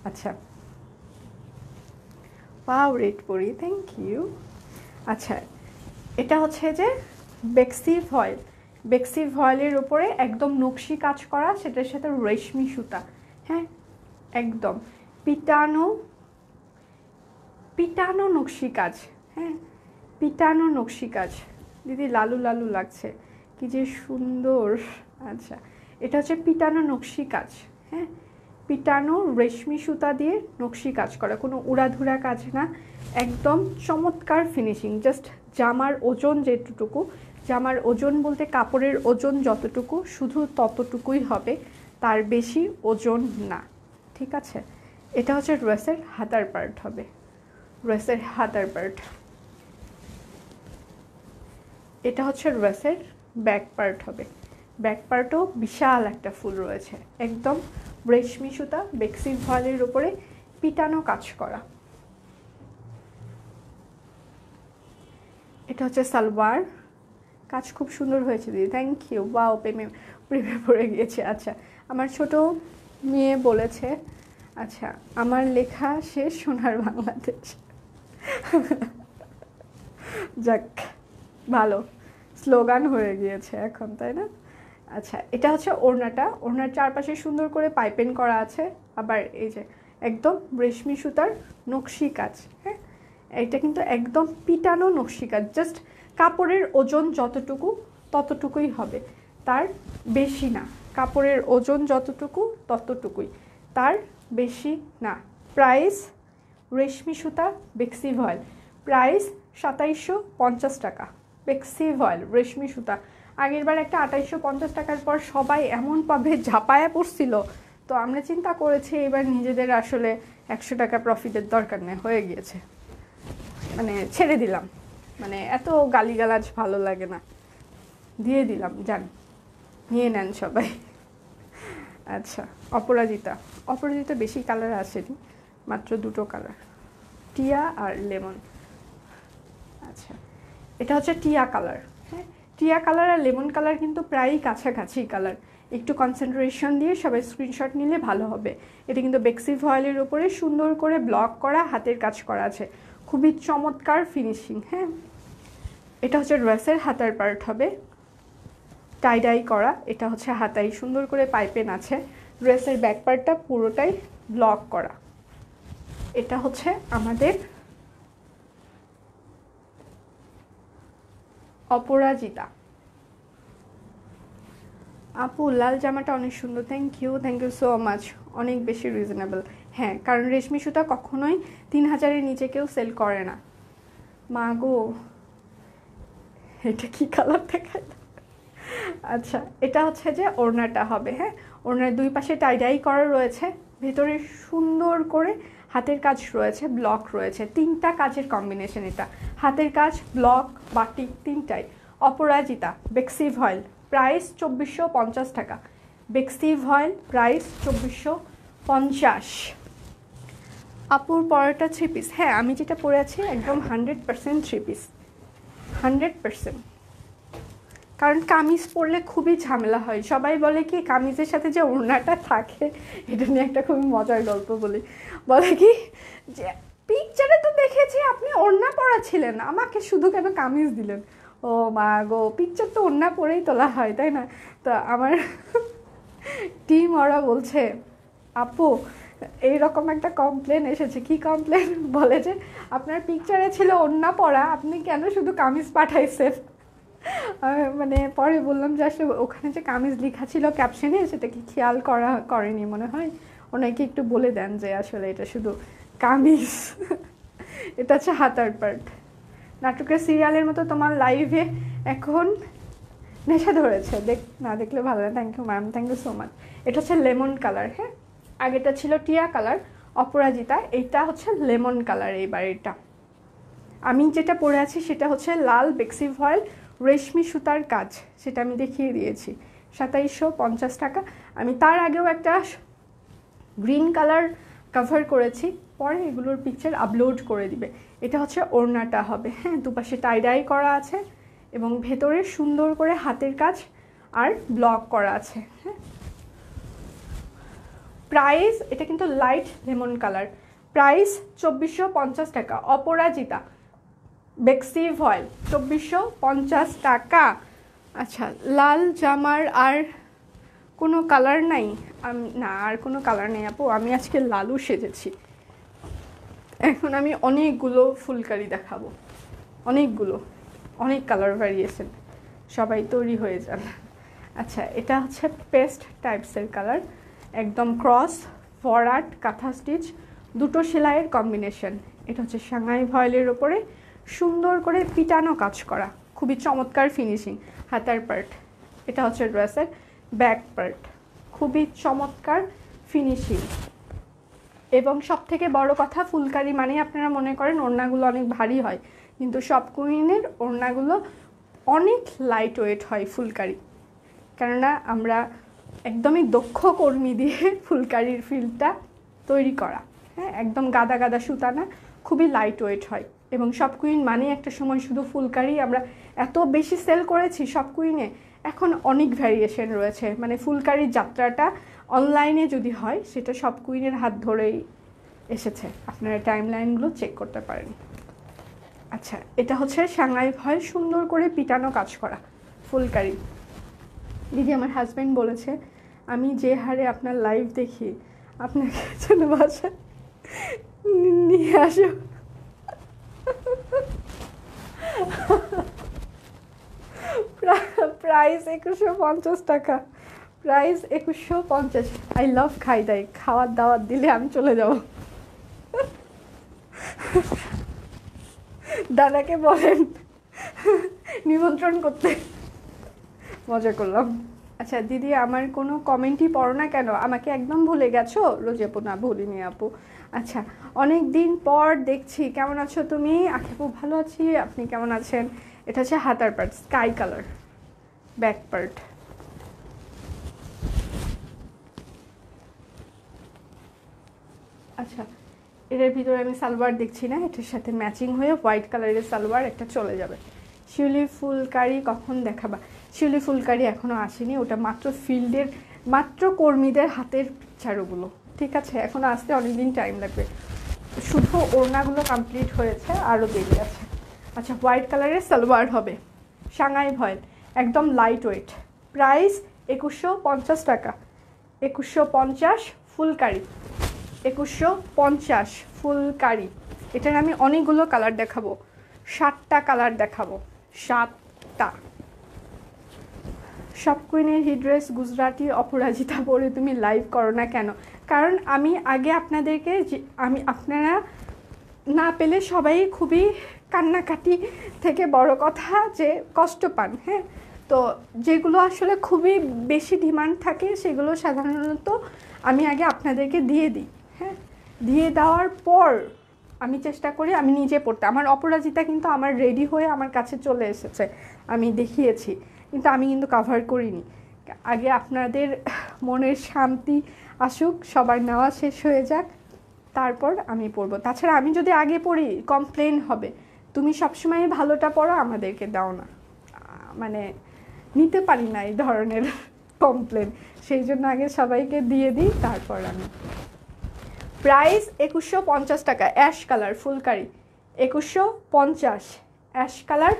আচ্ছা পাও রেড পরি, থ্যাংক ইউ। আচ্ছা এটা হচ্ছে যে বেক্সি ফয়েল, বেক্সি ফয়েলের উপরে একদম নকশি কাজ করা, সেটার সাথে রেশমি সুতা, হ্যাঁ একদম পিটানো পিটানো নকশি কাজ, হ্যাঁ পিটানো নকশি কাজ। দিদি লালু লালু লাগছে, কি যে সুন্দর। আচ্ছা এটা হচ্ছে পিটানো নকশি কাজ, হ্যাঁ পিটানো রেশমি সুতা দিয়ে নকশি কাজ করা, কোনো উড়াধুরা কাজ না, একদম চমৎকার ফিনিশিং। জাস্ট জামার ওজন যেটুকু, জামার ওজন বলতে কাপড়ের ওজন যতটুকু শুধু ততটুকুই হবে, তার বেশি ওজন না, ঠিক আছে। এটা হচ্ছে ড্রেসের হাতার পার্ট হবে, ড্রেসের হাতার পার্ট। এটা হচ্ছে ড্রেসের ব্যাক পার্ট হবে, ব্যাক পার্টও বিশাল একটা ফুল রয়েছে, একদম রেশমি সুতা বেক্সি ভয়েলের উপরে পিটানো কাজ করা। এটা হচ্ছে সালোয়ার, কাজ খুব সুন্দর হয়েছে দিদি, থ্যাংক ইউ। বাও, প্রেমে প্রেমে পড়ে গিয়েছে। আচ্ছা আমার ছোট মেয়ে বলেছে, আচ্ছা আমার লেখা শেষ সোনার বাংলাদেশ। যাক ভালো, স্লোগান হয়ে গিয়েছে এখন, তাই না? আচ্ছা এটা হচ্ছে ওড়নাটা, ওড়নার চারপাশে সুন্দর করে পাইপিং করা আছে, আবার এই যে একদম রেশমি সুতার নকশি কাজ, হ্যাঁ এটা কিন্তু একদম পিটানো নকশি কাজ, জাস্ট কাপড়ের ওজন যতটুকু ততটুকুই হবে, তার বেশি না। কাপড়ের ওজন যতটুকু ততটুকুই, তার বেশি না। প্রাইস রেশমি সুতা বেক্সি ভয়েল, প্রাইস 2750 টাকা। বেক্সি ভয়েল রেশমি সুতা, আগের বার একটা 2850 টাকার পর সবাই এমনভাবে ঝাঁপায়া পড়ছিল, তো আমরা চিন্তা করেছি এবার নিজেদের আসলে 100 টাকা প্রফিটের দরকার নেই, হয়ে গিয়েছে, মানে ছেড়ে দিলাম, মানে এত গালিগালাজ ভালো লাগে না, দিয়ে দিলাম, যান নিয়ে নেন সবাই। আচ্ছা, অপরাজিতা, অপরাজিতা বেশি কালার আসেনি, মাত্র 2টো কালার, টিয়া আর লেমন। আচ্ছা, এটা হচ্ছে টিয়া কালার। হ্যাঁ, টিয়া কালার আর লেমন কালার কিন্তু প্রায়ই কাছাকাছি কালার, একটু কনসেন্ট্রেশন দিয়ে সবাই স্ক্রিনশট নিলে ভালো হবে। এটা কিন্তু বেক্সি ভয়েলের উপরে সুন্দর করে ব্লক করা হাতের কাজ করা আছে, খুবই চমৎকার ফিনিশিং। হ্যাঁ, এটা হচ্ছে ড্রেসের হাতার পার্ট হবে, টাইডাই করা, এটা হচ্ছে হাতাই সুন্দর করে পাইপেন আছে। ড্রেসের ব্যাক পার্টটা পুরোটাই ব্লক করা। এটা হচ্ছে আমাদের অপরাজিতা। আপু লাল জামাটা অনেক সুন্দর, থ্যাংক ইউ সো মাচ, অনেক বেশি রিজনেবল। হ্যাঁ, কারণ রেশমি সুতা কখনোই 3000-এর নিচে কেউ সেল করে না। মা গো, এটা কি কালার দেখায়? আচ্ছা, এটা হচ্ছে যে ওড়নাটা হবে। হ্যাঁ, ওড়নার দুই পাশে টাইডাই করা রয়েছে, ভেতরে সুন্দর করে হাতের কাজ রয়েছে, ব্লক রয়েছে, 3টা কাজের কম্বিনেশন। এটা হাতের কাজ, ব্লক, বাটিক তিনটাই। অপরাজিতা বেক্সি ভয়েল, প্রাইস 2450 টাকা। বেক্সি ভয়েল প্রাইস 2450। আপুর পরাটা 3 পিস। হ্যাঁ, আমি যেটা পরে আছি একদম 100% 3 পিস, 100%। কারণ কামিজ পরলে খুবই ঝামেলা হয়, সবাই বলে কি কামিজের সাথে যে ওড়নাটা থাকে, এটা নিয়ে একটা খুবই মজার গল্প বলি। বলে কি যে পিকচারে তো দেখেছি আপনি ওড়না পরা ছিলেন, আমাকে শুধু কেন কামিজ দিলেন? ও মা গো, পিকচার তো ওড়না পরেই তোলা হয়, তাই না? তো আমার টিম ওরা বলছে আপু এইরকম একটা কমপ্লেন এসেছে। কি কমপ্লেন? বলে যে আপনার পিকচারে ছিল ওড়না পরা, আপনি কেন শুধু কামিজ পাঠাইছেন? মানে পরে বললাম যে আসলে ওখানে যে কামিজ লেখা ছিল ক্যাপশনে, সেটা কি খেয়াল করেনি মনে হয়, ওনাকে একটু বলে দেন যে আসলে এটা শুধু কামিজ। এটা হচ্ছে হাতার পার্ট। নাটকের সিরিয়ালের মতো তোমার লাইভে এখন নেশা ধরেছে, না দেখলে ভালো লাগে। Thank you ma'am, thank you so much. এটা হচ্ছে লেমন কালার। হ্যাঁ, আগেটা ছিল টিয়া কালার অপরাজিতা, এইটা হচ্ছে লেমন কালার। এইবার এটা আমি যেটা পরে আছি সেটা হচ্ছে লাল বেক্সি ভয়েল রেশমি সুতার কাজ, সেটা আমি দেখিয়ে দিয়েছি, 2750 টাকা। আমি তার আগেও একটা গ্রিন কালার কভার করেছি, পরে এগুলোর পিকচার আপলোড করে দিবে। এটা হচ্ছে ওড়নাটা হবে। হ্যাঁ, দুপাশে টাইডাই করা আছে এবং ভেতরে সুন্দর করে হাতের কাজ আর ব্লক করা আছে। হ্যাঁ, প্রাইস, এটা কিন্তু লাইট লেমন কালার, প্রাইস 2450 টাকা। অপরাজিতা বেক্সি ভয়েল 2450 টাকা। আচ্ছা, লাল জামার আর কোনো কালার নাই? না, আর কোনো কালার নেই আপু, আমি আজকে লালু সেজেছি। এখন আমি অনেকগুলো ফুলকারি দেখাবো, অনেকগুলো, অনেক কালার ভ্যারিয়েশন, সবাই তৈরি হয়ে যান। আচ্ছা, এটা হচ্ছে পেস্ট টাইপসের কালার, একদম ক্রস ফরওয়ার্ড কাঁথা স্টিচ, দুটো সেলাইয়ের কম্বিনেশন। এটা হচ্ছে সাংহাই ভয়েলের ওপরে সুন্দর করে পিটানো কাজ করা, খুবই চমৎকার ফিনিশিং। হাতার পার্ট, এটা হচ্ছে ড্রেসের ব্যাক পার্ট, খুবই চমৎকার ফিনিশিং। এবং সব থেকে বড় কথা, ফুলকারি মানে আপনারা মনে করেন ওড়নাগুলো অনেক ভারী হয়, কিন্তু সব কুইনের ওড়নাগুলো অনেক লাইট ওয়েট হয় ফুলকারি, কেননা আমরা একদমই দক্ষ কর্মী দিয়ে ফুলকারির ফিলটা তৈরি করা। হ্যাঁ, একদম গাদা গাদা সুতা না, খুবই লাইট ওয়েট হয়। এবং সব কুইন মানে একটা সময় শুধু ফুলকারি আমরা এত বেশি সেল করেছি সব কুইনে, এখন অনেক ভ্যারিয়েশন রয়েছে। মানে ফুলকারির যাত্রাটা অনলাইনে যদি হয় সেটা সব কুইনের হাত ধরেই এসেছে, আপনারা টাইম লাইনগুলো চেক করতে পারেন। আচ্ছা, এটা হচ্ছে সাংহাই ভয়েল সুন্দর করে পিটানো কাজ করা ফুলকারি। দিদি, আমার হাজব্যান্ড বলেছে আমি যে হারে আপনার লাইভ দেখি, আপনাকে যেন বাসায় নিয়ে আসো। প্রাইস 2150 টাকা, প্রাইস 2150। আই লাভ খাই দাই, খাওয়ার দাওয়াত দিলে আমি চলে যাব। দাদাকে বলেন নিমন্ত্রণ করতে, মজা করলাম। আচ্ছা দিদি, আমার কোনো কমেন্টই পড়ো না কেন? আমাকে একদম ভুলে গেছো? রোজি আপু, না ভুলিনি আপু। আচ্ছা, অনেক দিন পর দেখছি, কেমন আছো তুমি? আপু ভালো আছি, আপনি কেমন আছেন? এটা হচ্ছে হাতার part, sky colour, back part. আচ্ছা, এটার ভিতরে আমি সালোয়ার দেখছি না, এটার সাথে ম্যাচিং হয়ে হোয়াইট কালারের সালোয়ার একটা চলে যাবে। শিউলি ফুলকারি কখন দেখাবা? শিউলি ফুলকারি এখনও আসেনি, ওটা মাত্র ফিল্ডের, মাত্র কর্মীদের হাতের পিকচার ওগুলো, ঠিক আছে? এখনও আসতে অনেকদিন টাইম লাগবে, শুধু ওড়নাগুলো কমপ্লিট হয়েছে, আরও দেরি আছে। আচ্ছা, হোয়াইট কালারের সালোয়ার হবে, সাংহাই ভয়েল, একদম লাইট ওয়েট। প্রাইস 2150 টাকা, 2150 ফুলকারি, 2150 ফুলকারি। এটার আমি অনেকগুলো কালার দেখাবো, 7টা কালার দেখাবো, 7টা। সব কুইনের হিড্রেস গুজরাটি অপরাজিতা পরে তুমি লাইভ করো না কেন? কারণ আমি আগে আপনাদেরকে, আপনারা না পেলে সবাই খুবই কান্নাকাটি থেকে বড় কথা যে কষ্ট পান, হ্যাঁ? তো যেগুলো আসলে খুবই বেশি ডিমান্ড থাকে সেগুলো সাধারণত আমি আগে আপনাদেরকে দিয়ে দিই, হ্যাঁ? দিয়ে দেওয়ার পর আমি চেষ্টা করি আমি নিজে পড়তে। আমার অপরাজিতা কিন্তু আমার রেডি হয়ে আমার কাছে চলে এসেছে, আমি দেখিয়েছি, কিন্তু আমি কিন্তু কভার করিনি। আগে আপনাদের মনের শান্তি আসুক, সবার নেওয়া শেষ হয়ে যাক, তারপর আমি পড়বো। তাছাড়া আমি যদি আগে পড়ি কমপ্লেন হবে, তুমি সবসময় ভালোটা পড়ো, আমাদেরকে দাও না, মানে নিতে পারি না এই ধরনের কমপ্লেন। সেই জন্য আগে সবাইকে দিয়ে দিই, তারপর আমি। প্রাইস 2150 টাকা, ash colour phulkari, 2150, ash colour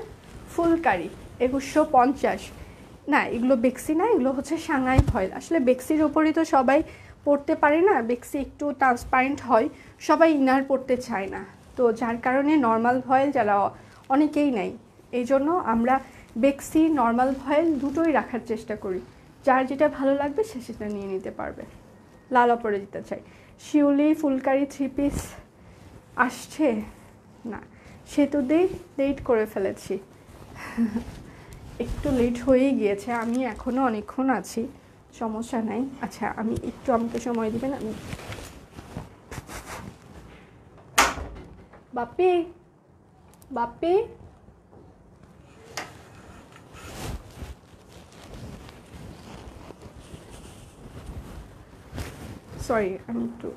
phulkari, 2150। না, এগুলো বেক্সি না, এগুলো হচ্ছে সাংহাই ভয়েল। আসলে বেক্সির ওপরই তো সবাই পড়তে পারে না, বেক্সি একটু ট্রান্সপারেন্ট হয়, সবাই ইনার পড়তে চায় না, তো যার কারণে নর্মাল ভয়েল যারা অনেকেই নেই, এই জন্য আমরা বেক্সি নর্মাল ভয়েল দুটোই রাখার চেষ্টা করি, যার যেটা ভালো লাগবে সে সেটা নিয়ে নিতে পারবে। লাল অপরাজিতা চাই। শিউলি ফুলকারি 3 পিস আসছে না, সেতুতেই লেট করে ফেলেছি, একটু লেট হয়েই গিয়েছে, আমি এখনও অনেকক্ষণ আছি, সমস্যা নাই। আচ্ছা, আমি একটু, আমাকে সময় দিবেন, আমি বাপি, বাপি, সরি, আমি একটু,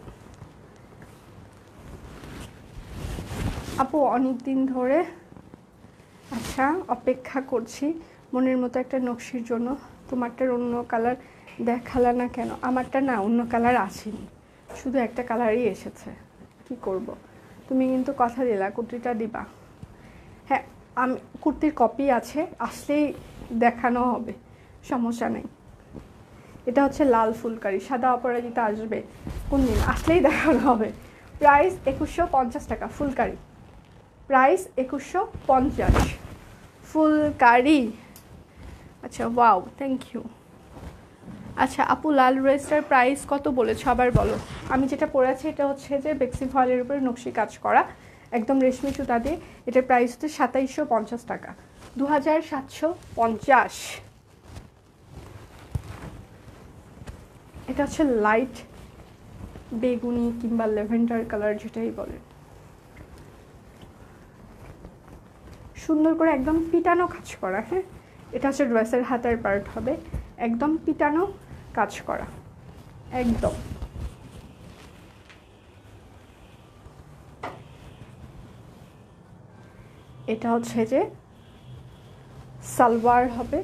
আপু অনেক দিন ধরে আচ্ছা অপেক্ষা করছি মনের মতো একটা নকশির জন্য, তোমারটার অন্য কালার দেখালা না কেন? আমারটা না, অন্য কালার আসেনি, শুধু একটা কালারই এসেছে, কি করব? তুমি কিন্তু কথা দিলা কুর্তিটা দিবা। হ্যাঁ, আমি কুর্তির কপি আছে, আসলেই দেখানো হবে, সমস্যা নেই। এটা হচ্ছে লাল ফুলকারি, সাদা অপরাজিতা আসবে কোন দিন, আসলেই দেখানো হবে। প্রাইস 2150 টাকা ফুলকারি, প্রাইস 2150 ফুলকারি। আচ্ছা, ওয়াও, থ্যাংক ইউ। আচ্ছা আপু, লাল ড্রেসটার প্রাইস কত বলেছো আবার বলো? আমি যেটা পরে আছি এটা হচ্ছে যে বেক্সি ফয়েলের উপরে নকশি কাজ করা, একদম রেশমি সুতা দিয়ে, এটার প্রাইস হচ্ছে 2750 টাকা, 2750। এটা হচ্ছে লাইট বেগুনি কিংবা ল্যাভেন্ডার কালার, যেটাই বলে, সুন্দর করে একদম পিটানো কাজ করা, হ্যাঁ? এটা হচ্ছে ড্রেসের হাতের পার্ট হবে, একদম পিটানো কাজ করা, একদম। এটা হচ্ছে যে সালোয়ার হবে,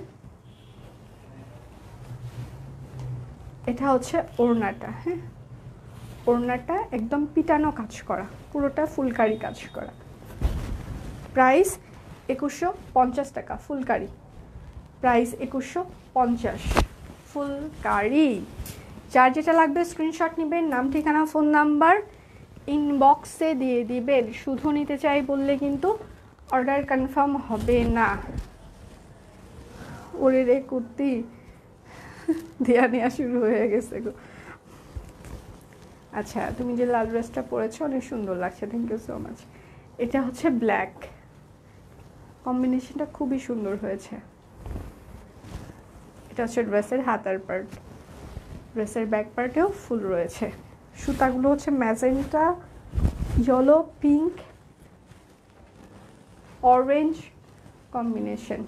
এটা হচ্ছে ওড়নাটা, হ্যাঁ? ওড়নাটা একদম পিটানো কাজ করা, পুরোটা ফুলকারি কাজ করা। প্রাইস 2150 টাকা ফুলকারি, প্রাইস 2150 ফুলকারি। যার যেটা লাগবে স্ক্রিনশট নেবেন, নাম ঠিকানা ফোন নাম্বার ইনবক্সে দিয়ে দিবেন। শুধু নিতে চাই বললে কিন্তু অর্ডার কনফার্ম হবে না। ওরে রে কুর্তি দেয়া নেওয়া শুরু হয়ে গেছে গো। আচ্ছা, তুমি যে লাল ড্রেসটা পরেছো অনেক সুন্দর লাগছে, থ্যাংক ইউ সো মাচ। এটা হচ্ছে ব্ল্যাক, কম্বিনেশনটা খুবই সুন্দর হয়েছে। এটা হচ্ছে ড্রেসের হাতার পার্ট, ড্রেসের ব্যাক পার্টেও ফুল রয়েছে। সুতাগুলো হচ্ছে magenta, yellow, pink, orange combination.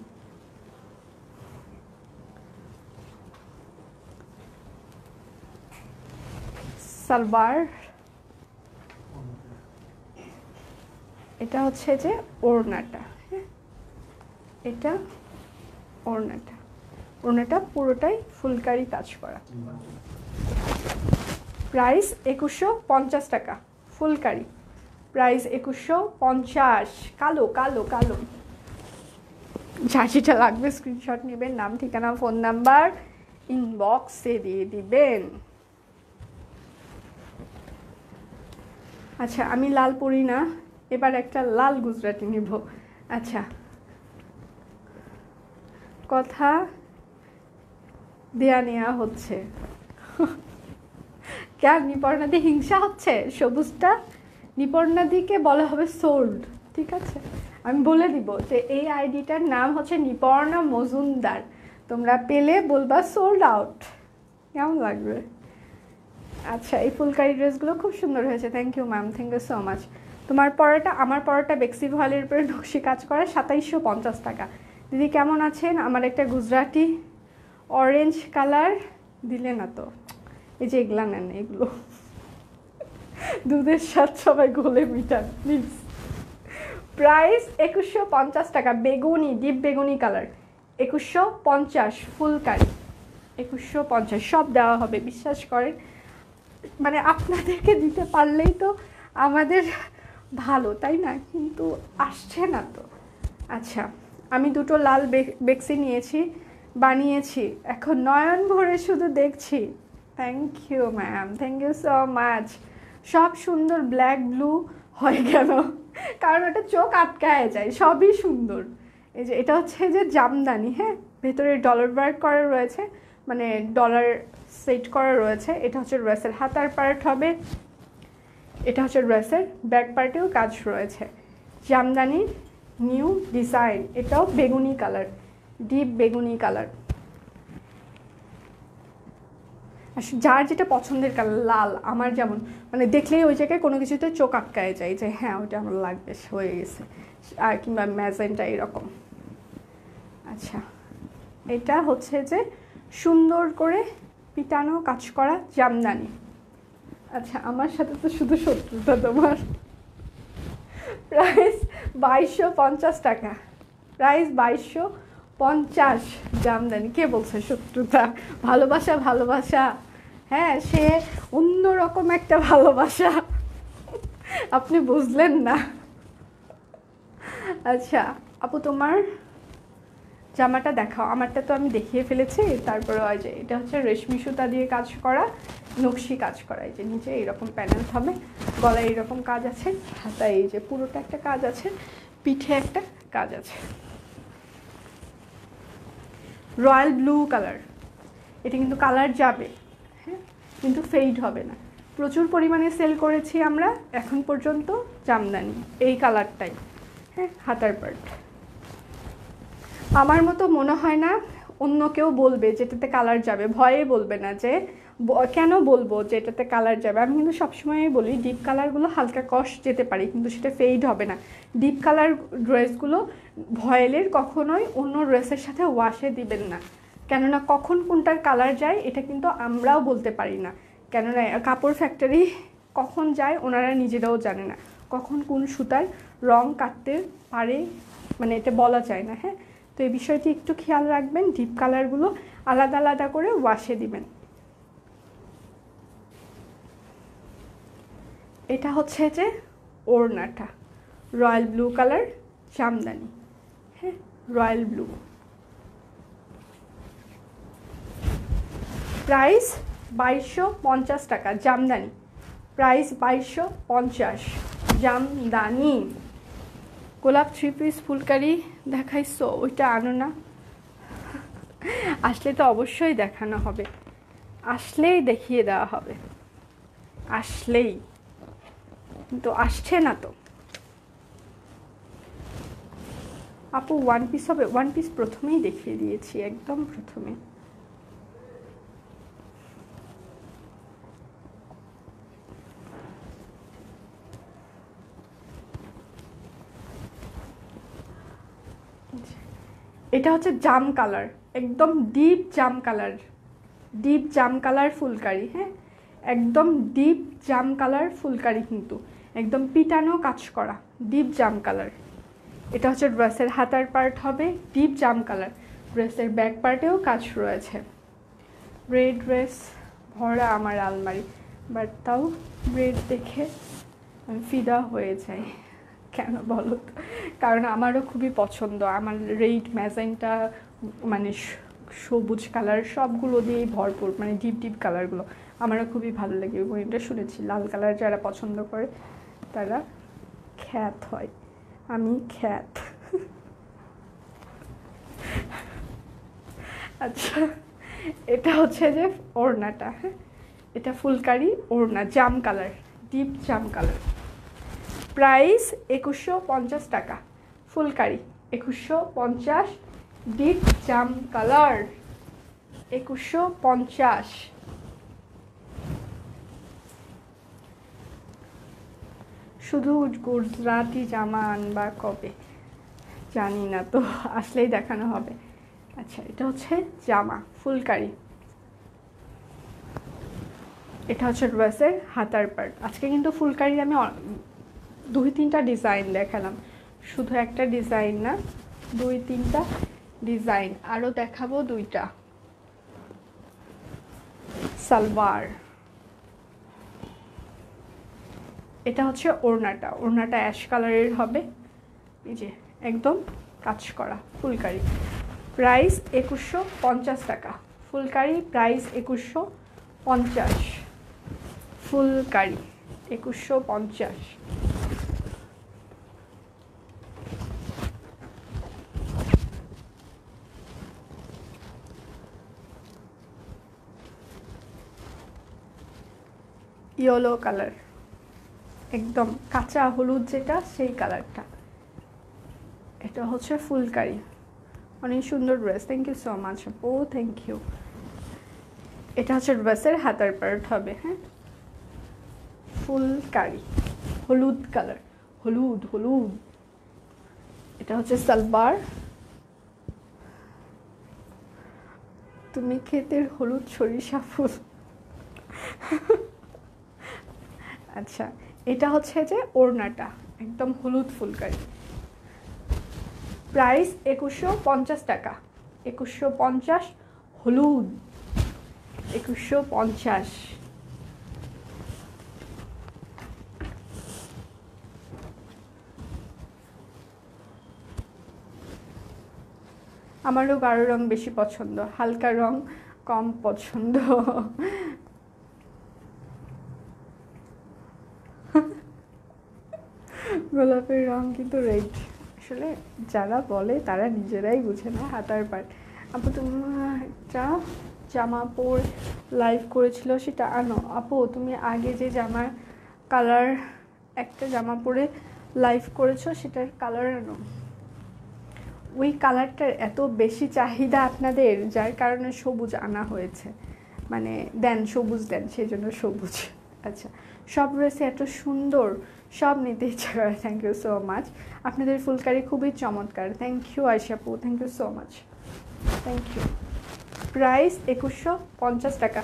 Salwar, এটা হচ্ছে যে ওড়নাটা, হ্যাঁ এটা ওড়নাটা, ওড়নাটা পুরোটাই ফুলকারি কাজ করা। প্রাইস 2150 টাকা, ফুলকারি প্রাইস 2150। কালো কালো কালো, যার যেটা লাগবে স্ক্রিনশট নেবেন, নাম ঠিকানা ফোন নাম্বার ইনবক্সে দিয়ে দিবেন। আচ্ছা, আমি লাল পরি না, এবার একটা লাল গুজরাটি নিব। আচ্ছা, কথা দেয়া নেওয়া হচ্ছে কেন? নিপর্ণাদি হিংসা হচ্ছে? সবুজটা নিপর্ণাদিকে বলা হবে সোল্ড, ঠিক আছে? আমি বলে দিব যে এই আইডিটার নাম হচ্ছে নিপর্ণা মজুমদার, তোমরা পেলে বলবা সোল্ড আউট। কেমন লাগবে? আচ্ছা, এই ফুলকারি ড্রেসগুলো খুব সুন্দর হয়েছে, thank you ma'am, thank you so much. তোমার পরাটা, আমার পরাটা বেক্সি ভয়েলের উপরে নকশি কাজ করে, 2750 টাকা। দিদি কেমন আছেন? আমার একটা গুজরাটি অরেঞ্জ কালার দিলে না তো, এই যে এগুলা নেন, এগুলো দুধের স্বাদ সবাই গলে মিটান প্লিজ। প্রাইস 2150 টাকা, বেগুনি, ডিপ বেগুনি কালার, 2150 ফুলকারি, 2150 সব দেওয়া হবে, বিশ্বাস করেন। মানে আপনাদেরকে দিতে পারলেই তো আমাদের ভালো, তাই না? কিন্তু আসছে না তো। আচ্ছা, আমি দুটো লাল বেক্সি নিয়েছি, বানিয়েছি, এখন নয়ন ভরে শুধু দেখছি। Thank you ma'am, thank you so much. সব সুন্দর ব্ল্যাক ব্লু হয় কেন? কারণ ওটা চোখ আটকায় যায়, সবই সুন্দর। এই যে এটা হচ্ছে যে জামদানি, হ্যাঁ, ভেতরে ডলার ওয়ার্ক করা রয়েছে, মানে ডলার সেট করা রয়েছে। এটা হচ্ছে ড্রেসের হাতার পার্ট হবে, এটা হচ্ছে ড্রেসের ব্যাক পার্টেও কাজ রয়েছে। জামদানি নিউ ডিজাইন, এটাও বেগুনি কালার, ডিপ বেগুনি কালার। যার যেটা পছন্দের কালার, লাল আমার যেমন, মানে দেখলেই ওই জায়গায় কোনো কিছুতে চোখ আটকায় যায় যে হ্যাঁ ওইটা আমার লাগবে, হয়ে গেছে। আর কিংবা ম্যাজেন্টা এরকম। আচ্ছা, এটা হচ্ছে যে সুন্দর করে পিটানো কাজ করা জামদানি। আচ্ছা, আমার সাথে তো শুধু শত্রুতা তোমার। প্রাইস 2250 টাকা, প্রাইস 2250। জামদানি, কে বলছে শত্রুতা? ভালোবাসা, ভালোবাসা, হ্যাঁ, সে অন্যরকম একটা ভালোবাসা, আপনি বুঝলেন না। আচ্ছা আপু, তোমার জামাটা দেখাও। আমারটা তো আমি দেখিয়ে ফেলেছি। তারপরে ওই যে এটা হচ্ছে রেশমি সুতা দিয়ে কাজ করা, নকশি কাজ করা। এই যে নিচে এইরকম প্যানেল হবে, গলায় এইরকম কাজ আছে, হাতায় এই যে পুরোটা একটা কাজ আছে, পিঠে একটা কাজ আছে। রয়্যাল ব্লু কালার, এটা কিন্তু কালার যাবে, হ্যাঁ, কিন্তু ফেড হবে না। প্রচুর পরিমাণে সেল করেছি আমরা এখন পর্যন্ত জামদানি, এই কালারটাই, হ্যাঁ, হাতার পার্ট। আমার মতো মনে হয় না অন্য কেউ বলবে যেটাতে কালার যাবে, ভয়ে বলবে না যে কেন বলবো যে এটাতে কালার যাবে। আমি কিন্তু সবসময়ই বলি ডিপ কালারগুলো হালকা কষ যেতে পারে, কিন্তু সেটা ফেড হবে না। ডিপ কালার ড্রেসগুলো ভয়েলের কখনোই অন্য ড্রেসের সাথে ওয়াশে দিবেন না, কেননা কখন কোনটার কালার যায় এটা কিন্তু আমরাও বলতে পারি না। কেননা কাপড় ফ্যাক্টরি কখন যায় ওনারা নিজেরাও জানে না, কখন কোন সুতার রং কাটতে পারে, মানে এটা বলা যায় না, হ্যাঁ। তো এই বিষয়টি একটু খেয়াল রাখবেন, ডিপ কালারগুলো আলাদা আলাদা করে ওয়াশে দিবেন। এটা হচ্ছে যে ওড়নাটা, রয়্যাল ব্লু কালার জামদানি, হ্যাঁ, রয়্যাল ব্লু। প্রাইস 2250 টাকা, জামদানি, প্রাইস 2250 জামদানি। গোলাপ 3 পিস ফুলকারি দেখাইছো, ওইটা আনো না। আসলে তো অবশ্যই দেখানো হবে, আসলেই দেখিয়ে দেওয়া হবে, আসলেই। কিন্তু আসছে না তো আপু। 1 পিস হবে? 1 পিস প্রথমেই দেখিয়ে দিয়েছি, একদম প্রথমে। এটা হচ্ছে জাম কালার, একদম ডিপ জাম কালার, ডিপ জাম কালার ফুলকারি। হ্যাঁ, একদম ডিপ জাম কালার ফুলকারি, কিন্তু একদম পিটানো কাজ করা ডিপ জাম কালার। এটা হচ্ছে ড্রেসের হাতার পার্ট হবে ডিপ জাম কালার, ড্রেসের ব্যাক পার্টেও কাজ রয়েছে। রেড ড্রেস ভরা আমার আলমারি, বাট তাও রেড দেখে আমি ফিদা হয়ে যাই। কেন বলো তো? কারণ আমারও খুবই পছন্দ, আমার রেড ম্যাজেন্টা মানে সবুজ কালার সবগুলো দিয়েই ভরপুর, মানে ডিপ ডিপ কালারগুলো আমারও খুবই ভালো লাগে। এবং এটা শুনেছি লাল কালার যারা পছন্দ করে তারা খ্যাত হয়, আমি খ্যাত। আচ্ছা, এটা হচ্ছে যে ওড়নাটা। হ্যাঁ, এটা ফুলকারি ওড়না, জাম কালার, ডিপ জাম কালার। প্রাইস 2150 টাকা। ফুলকারি 2150, ডিপ জাম কালার 2150। শুধু গুজরাটি জামা আনবা কবে জানি না, তো আসলেই দেখানো হবে। আচ্ছা, এটা হচ্ছে জামা ফুলকারি, এটা হচ্ছে ড্রেসের হাতার পার্ট। আজকে কিন্তু ফুলকারির আমি 2-3টা ডিজাইন দেখালাম, শুধু একটা ডিজাইন না, 2-3টা ডিজাইন আরও দেখাবো, 2টা সালোয়ার। এটা হচ্ছে ওড়নাটা, ওড়নাটা অ্যাশ কালারের হবে, এই যে একদম কাজ করা ফুলকারি। প্রাইস 2150 টাকা। Phulkari price 2150, phulkari 2150। Yellow colour, একদম কাঁচা হলুদ যেটা সেই কালারটা। এটা হচ্ছে ফুলকারি, অনেক সুন্দর dress. Thank you so much আপু, থ্যাংক ইউ। এটা হচ্ছে ড্রেসের হাতার পার্ট হবে। হ্যাঁ, ফুলকারি হলুদ কালার, হলুদ হলুদ। এটা হচ্ছে সালোয়ার, তুমি ক্ষেতের হলুদ সরিষা ফুল। আচ্ছা, এটা হচ্ছে যে ওড়নাটা একদম হলুদ ফুলকারি। প্রাইস 2150 টাকা। 2150, হলুদ 2150। আমারও গাঢ় রং বেশি পছন্দ, হালকা রং কম পছন্দ। গোলাপের রং কিন্তু রেড, আসলে যারা বলে তারা নিজেরাই বুঝে না। হাতার পাট আপু, তুমি একটা জামা পরে লাইভ করেছিল সেটা আনো। আপু, তুমি আগে যে জামার কালার, একটা জামা পরে লাইভ করেছো সেটার কালার আনো। ওই কালারটার এত বেশি চাহিদা আপনাদের, যার কারণে সবুজ আনা হয়েছে। মানে দেন সবুজ দেন, সেই জন্য সবুজ। আচ্ছা, সব রয়েছে এত সুন্দর, সব নিতে ইচ্ছা করে। Thank you so much. আপনাদের ফুলকারি খুবই চমৎকার। থ্যাংক ইউ আয়শাপু, thank you so much, thank you. Price 2150 টাকা।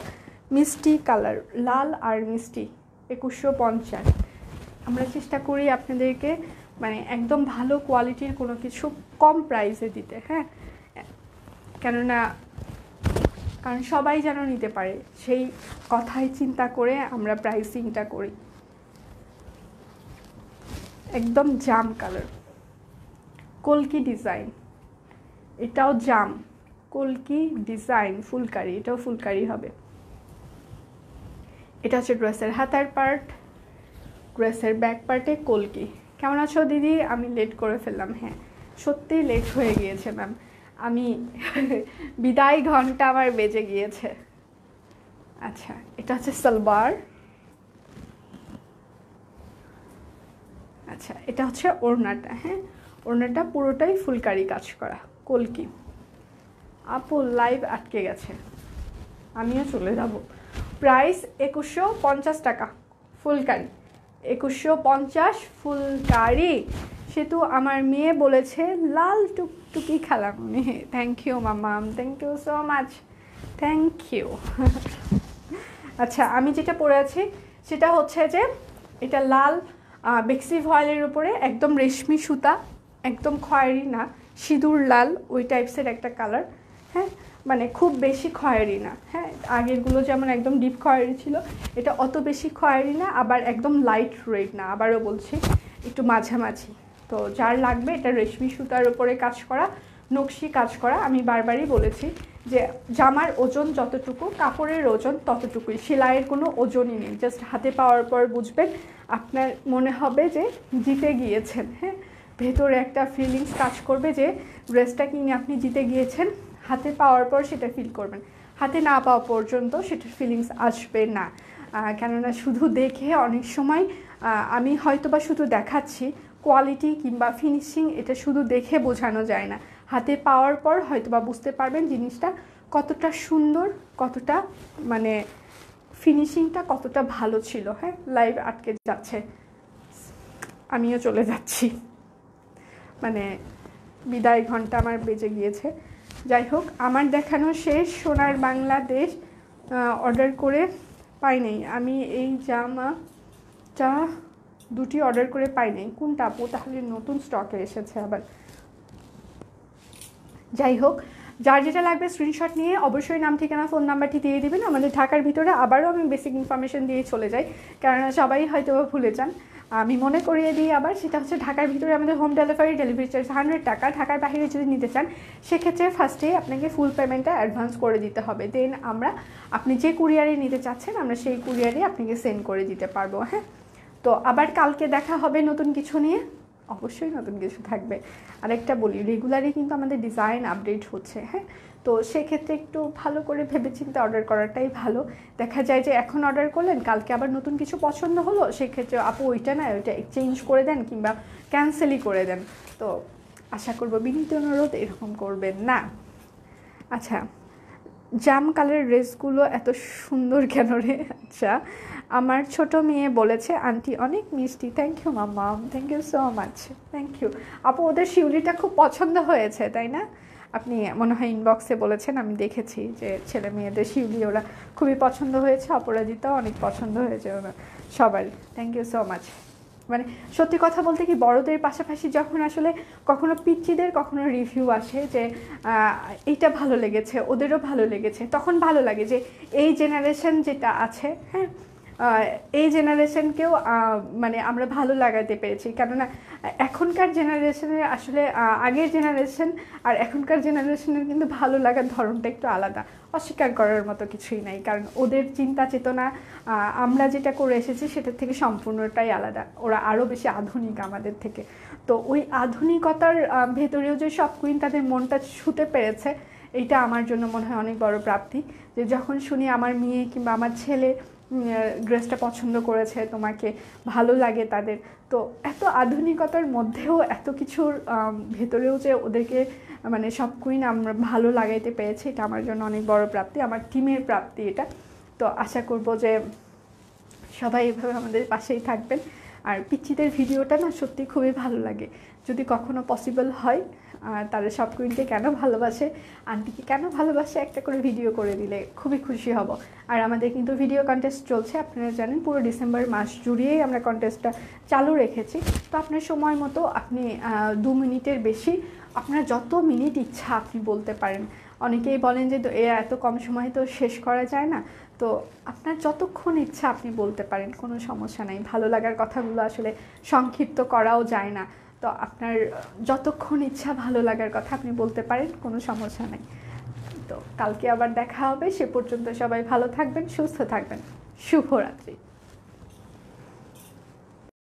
মিষ্টি কালার, লাল আর মিষ্টি, 2150। আমরা চেষ্টা করি আপনাদেরকে মানে একদম ভালো কোয়ালিটির কোনো কিছু কম প্রাইসে দিতে। হ্যাঁ, কেননা কারণ সবাই যেন নিতে পারে সেই কথাই চিন্তা করে আমরা প্রাইসিংটা করি। একদম জাম কালার, কলকি ডিজাইন, এটাও জাম কলকি ডিজাইন ফুলকারি, এটাও ফুলকারি হবে। এটা হচ্ছে ড্রেসের হাতার পার্ট, ড্রেসের ব্যাক পার্টে কলকি, কেমন আছো দিদি? আমি লেট করে ফেললাম, হ্যাঁ সত্যিই লেট হয়ে গিয়েছে ম্যাম। আমি বিদায় ঘন্টা আমার বেজে গিয়েছে। আচ্ছা, এটা হচ্ছে সালোয়ার। আচ্ছা, এটা হচ্ছে ওড়নাটা। হ্যাঁ, ওড়নাটা পুরোটাই ফুলকারি কাজ করা, কলকি। আপু লাইভ আটকে গেছে, আমিও চলে যাব। প্রাইস 2150 টাকা ফুলকারি, 2150 ফুলকারি। সেতু আমার মেয়ে বলেছে লাল টুকটুকি খালামণি। Thank you ma'am, thank you so much, thank you. আচ্ছা, আমি যেটা পরে আছি সেটা হচ্ছে যে এটা লাল বেক্সি ভয়েলের উপরে একদম রেশমি সুতা, একদম খয়েরি না, সিঁদুর লাল ওই টাইপসের একটা কালার। হ্যাঁ, মানে খুব বেশি খয়েরি না। হ্যাঁ, আগেরগুলো যেমন একদম ডিপ খয়েরি ছিল, এটা অত বেশি খয়েরি না, আবার একদম লাইট রেড না, আবারও বলছি একটু মাঝামাঝি। তো যার লাগবে, এটা রেশমি সুতার উপরে কাজ করা, নকশি কাজ করা। আমি বারবারই বলেছি যে জামার ওজন যতটুকু, কাপড়ের ওজন ততটুকুই, সেলাইয়ের কোনো ওজনই নেই। জাস্ট হাতে পাওয়ার পর বুঝবেন, আপনার মনে হবে যে জিতে গিয়েছেন। হ্যাঁ, ভেতরে একটা ফিলিংস কাজ করবে যে ড্রেসটা কিনে আপনি জিতে গিয়েছেন। হাতে পাওয়ার পর সেটা ফিল করবেন, হাতে না পাওয়া পর্যন্ত সেটার ফিলিংস আসবে না। কেননা শুধু দেখে অনেক সময় আমি হয়তোবা শুধু দেখাচ্ছি, কোয়ালিটি কিংবা ফিনিশিং এটা শুধু দেখে বোঝানো যায় না। হাতে পাওয়ার পর হয়তোবা বুঝতে পারবেন জিনিসটা কতটা সুন্দর, কতটা মানে ফিনিশিংটা কতটা ভালো ছিল। হ্যাঁ, লাইভ আটকে যাচ্ছে, আমিও চলে যাচ্ছি, মানে বিদায় ঘন্টা আমার বেজে গিয়েছে। যাই হোক, আমার দেখানো শেষ। সোনার বাংলাদেশ অর্ডার করে পাই নাই আমি, এই জামাটা দুটি অর্ডার করে পাই নাই। কোনটা আপু? তাহলে নতুন স্টকে এসেছে আবার। যাই হোক, যার যেটা লাগবে স্ক্রিনশট নিয়ে অবশ্যই নাম, ঠিকানা, ফোন নাম্বারটি দিয়ে দিবেন। আমাদের ঢাকার ভিতরে আবারও আমি বেসিক ইনফরমেশন দিয়ে চলে যাই, কেননা সবাই হয়তো ভুলে যান। আমি মনে করিয়ে দিই আবার, সেটা হচ্ছে ঢাকার ভিতরে আমাদের হোম ডেলিভারি চার্জ 100 টাকা। ঢাকার বাইরে যদি নিতে চান সেক্ষেত্রে ফার্স্টেই আপনাকে ফুল পেমেন্টটা অ্যাডভান্স করে দিতে হবে। দেন আমরা, আপনি যে কুরিয়ারে নিতে চাচ্ছেন আমরা সেই কুরিয়ারে আপনাকে সেন্ড করে দিতে পারবো। হ্যাঁ, তো আবার কালকে দেখা হবে নতুন কিছু নিয়ে, অবশ্যই নতুন কিছু থাকবে। আরেকটা বলি, রেগুলারই কিন্তু আমাদের ডিজাইন আপডেট হচ্ছে। হ্যাঁ, তো সেক্ষেত্রে একটু ভালো করে ভেবেচিন্তে অর্ডার করাটাই ভালো। দেখা যায় যে এখন অর্ডার করলেন, কালকে আবার নতুন কিছু পছন্দ হলো, সেক্ষেত্রে আপু ওইটা না ওইটা এক্সচেঞ্জ করে দেন কিংবা ক্যান্সেলই করে দেন। তো আশা করবো, বিনীত অনুরোধ এরকম করবেন না। আচ্ছা, জাম কালারের ড্রেসগুলো এত সুন্দর কেন রে? আচ্ছা, আমার ছোট মেয়ে বলেছে আন্টি অনেক মিষ্টি। থ্যাংক ইউ মাম্মা, thank you so much, thank you আপু। ওদের শিউলিটা খুব পছন্দ হয়েছে তাই না? আপনি মনে হয় ইনবক্সে বলেছেন, আমি দেখেছি যে ছেলে মেয়েদের শিউলি ওরা খুবই পছন্দ হয়েছে, অপরাজিতাও অনেক পছন্দ হয়েছে ওরা সবার। Thank you so much. মানে সত্যি কথা বলতে কি, বড়দের পাশাপাশি যখন আসলে কখনো পিচ্চিদের কখনো রিভিউ আসে যে এইটা ভালো লেগেছে, ওদেরও ভালো লেগেছে, তখন ভালো লাগে যে এই জেনারেশন যেটা আছে, হ্যাঁ এই জেনারেশনকেও মানে আমরা ভালো লাগাতে পেরেছি। কেননা এখনকার জেনারেশনের আসলে আগের জেনারেশন আর এখনকার জেনারেশনের কিন্তু ভালো লাগার ধরনটা একটু আলাদা, অস্বীকার করার মতো কিছুই নাই। কারণ ওদের চিন্তা চেতনা আমরা যেটা করে এসেছি সেটার থেকে সম্পূর্ণটাই আলাদা, ওরা আরও বেশি আধুনিক আমাদের থেকে। তো ওই আধুনিকতার ভেতরেও যে সব কুইন তাদের মনটা ছুঁতে পেরেছে, এইটা আমার জন্য মনে হয় অনেক বড় প্রাপ্তি। যে যখন শুনি আমার মেয়ে কিংবা আমার ছেলে ড্রেসটা পছন্দ করেছে, তোমাকে ভালো লাগে তাদের, তো এত আধুনিকতার মধ্যেও এত কিছুর ভেতরেও যে ওদেরকে মানে সব কুইন আমরা ভালো লাগাইতে পেরেছি, এটা আমার জন্য অনেক বড় প্রাপ্তি, আমার টিমের প্রাপ্তি এটা। তো আশা করব যে সবাই এভাবে আমাদের পাশেই থাকবেন। আর পিচ্চিদের ভিডিওটা না সত্যি খুবই ভালো লাগে, যদি কখনো পসিবল হয় তারা সব কুইনকে কেন ভালোবাসে, আন্টিকে কেন ভালোবাসে, একটা করে ভিডিও করে দিলে খুবই খুশি হব। আর আমাদের কিন্তু ভিডিও কন্টেস্ট চলছে, আপনারা জানেন পুরো ডিসেম্বর মাস জুড়িয়েই আমরা কন্টেস্টটা চালু রেখেছি। তো আপনার সময় মতো আপনি 2 মিনিটের বেশি, আপনার যত মিনিট ইচ্ছা আপনি বলতে পারেন। অনেকেই বলেন যে এত কম সময় তো শেষ করা যায় না, তো আপনার যতক্ষণ ইচ্ছা আপনি বলতে পারেন, কোনো সমস্যা নাই। ভালো লাগার কথাগুলো আসলে সংক্ষিপ্ত করাও যায় না, তো আপনার যতক্ষণ ইচ্ছা ভালো লাগার কথা আপনি বলতে পারেন, কোনো সমস্যা নাই। তো কালকে আবার দেখা হবে, সে পর্যন্ত সবাই ভালো থাকবেন, সুস্থ থাকবেন, শুভরাত্রি।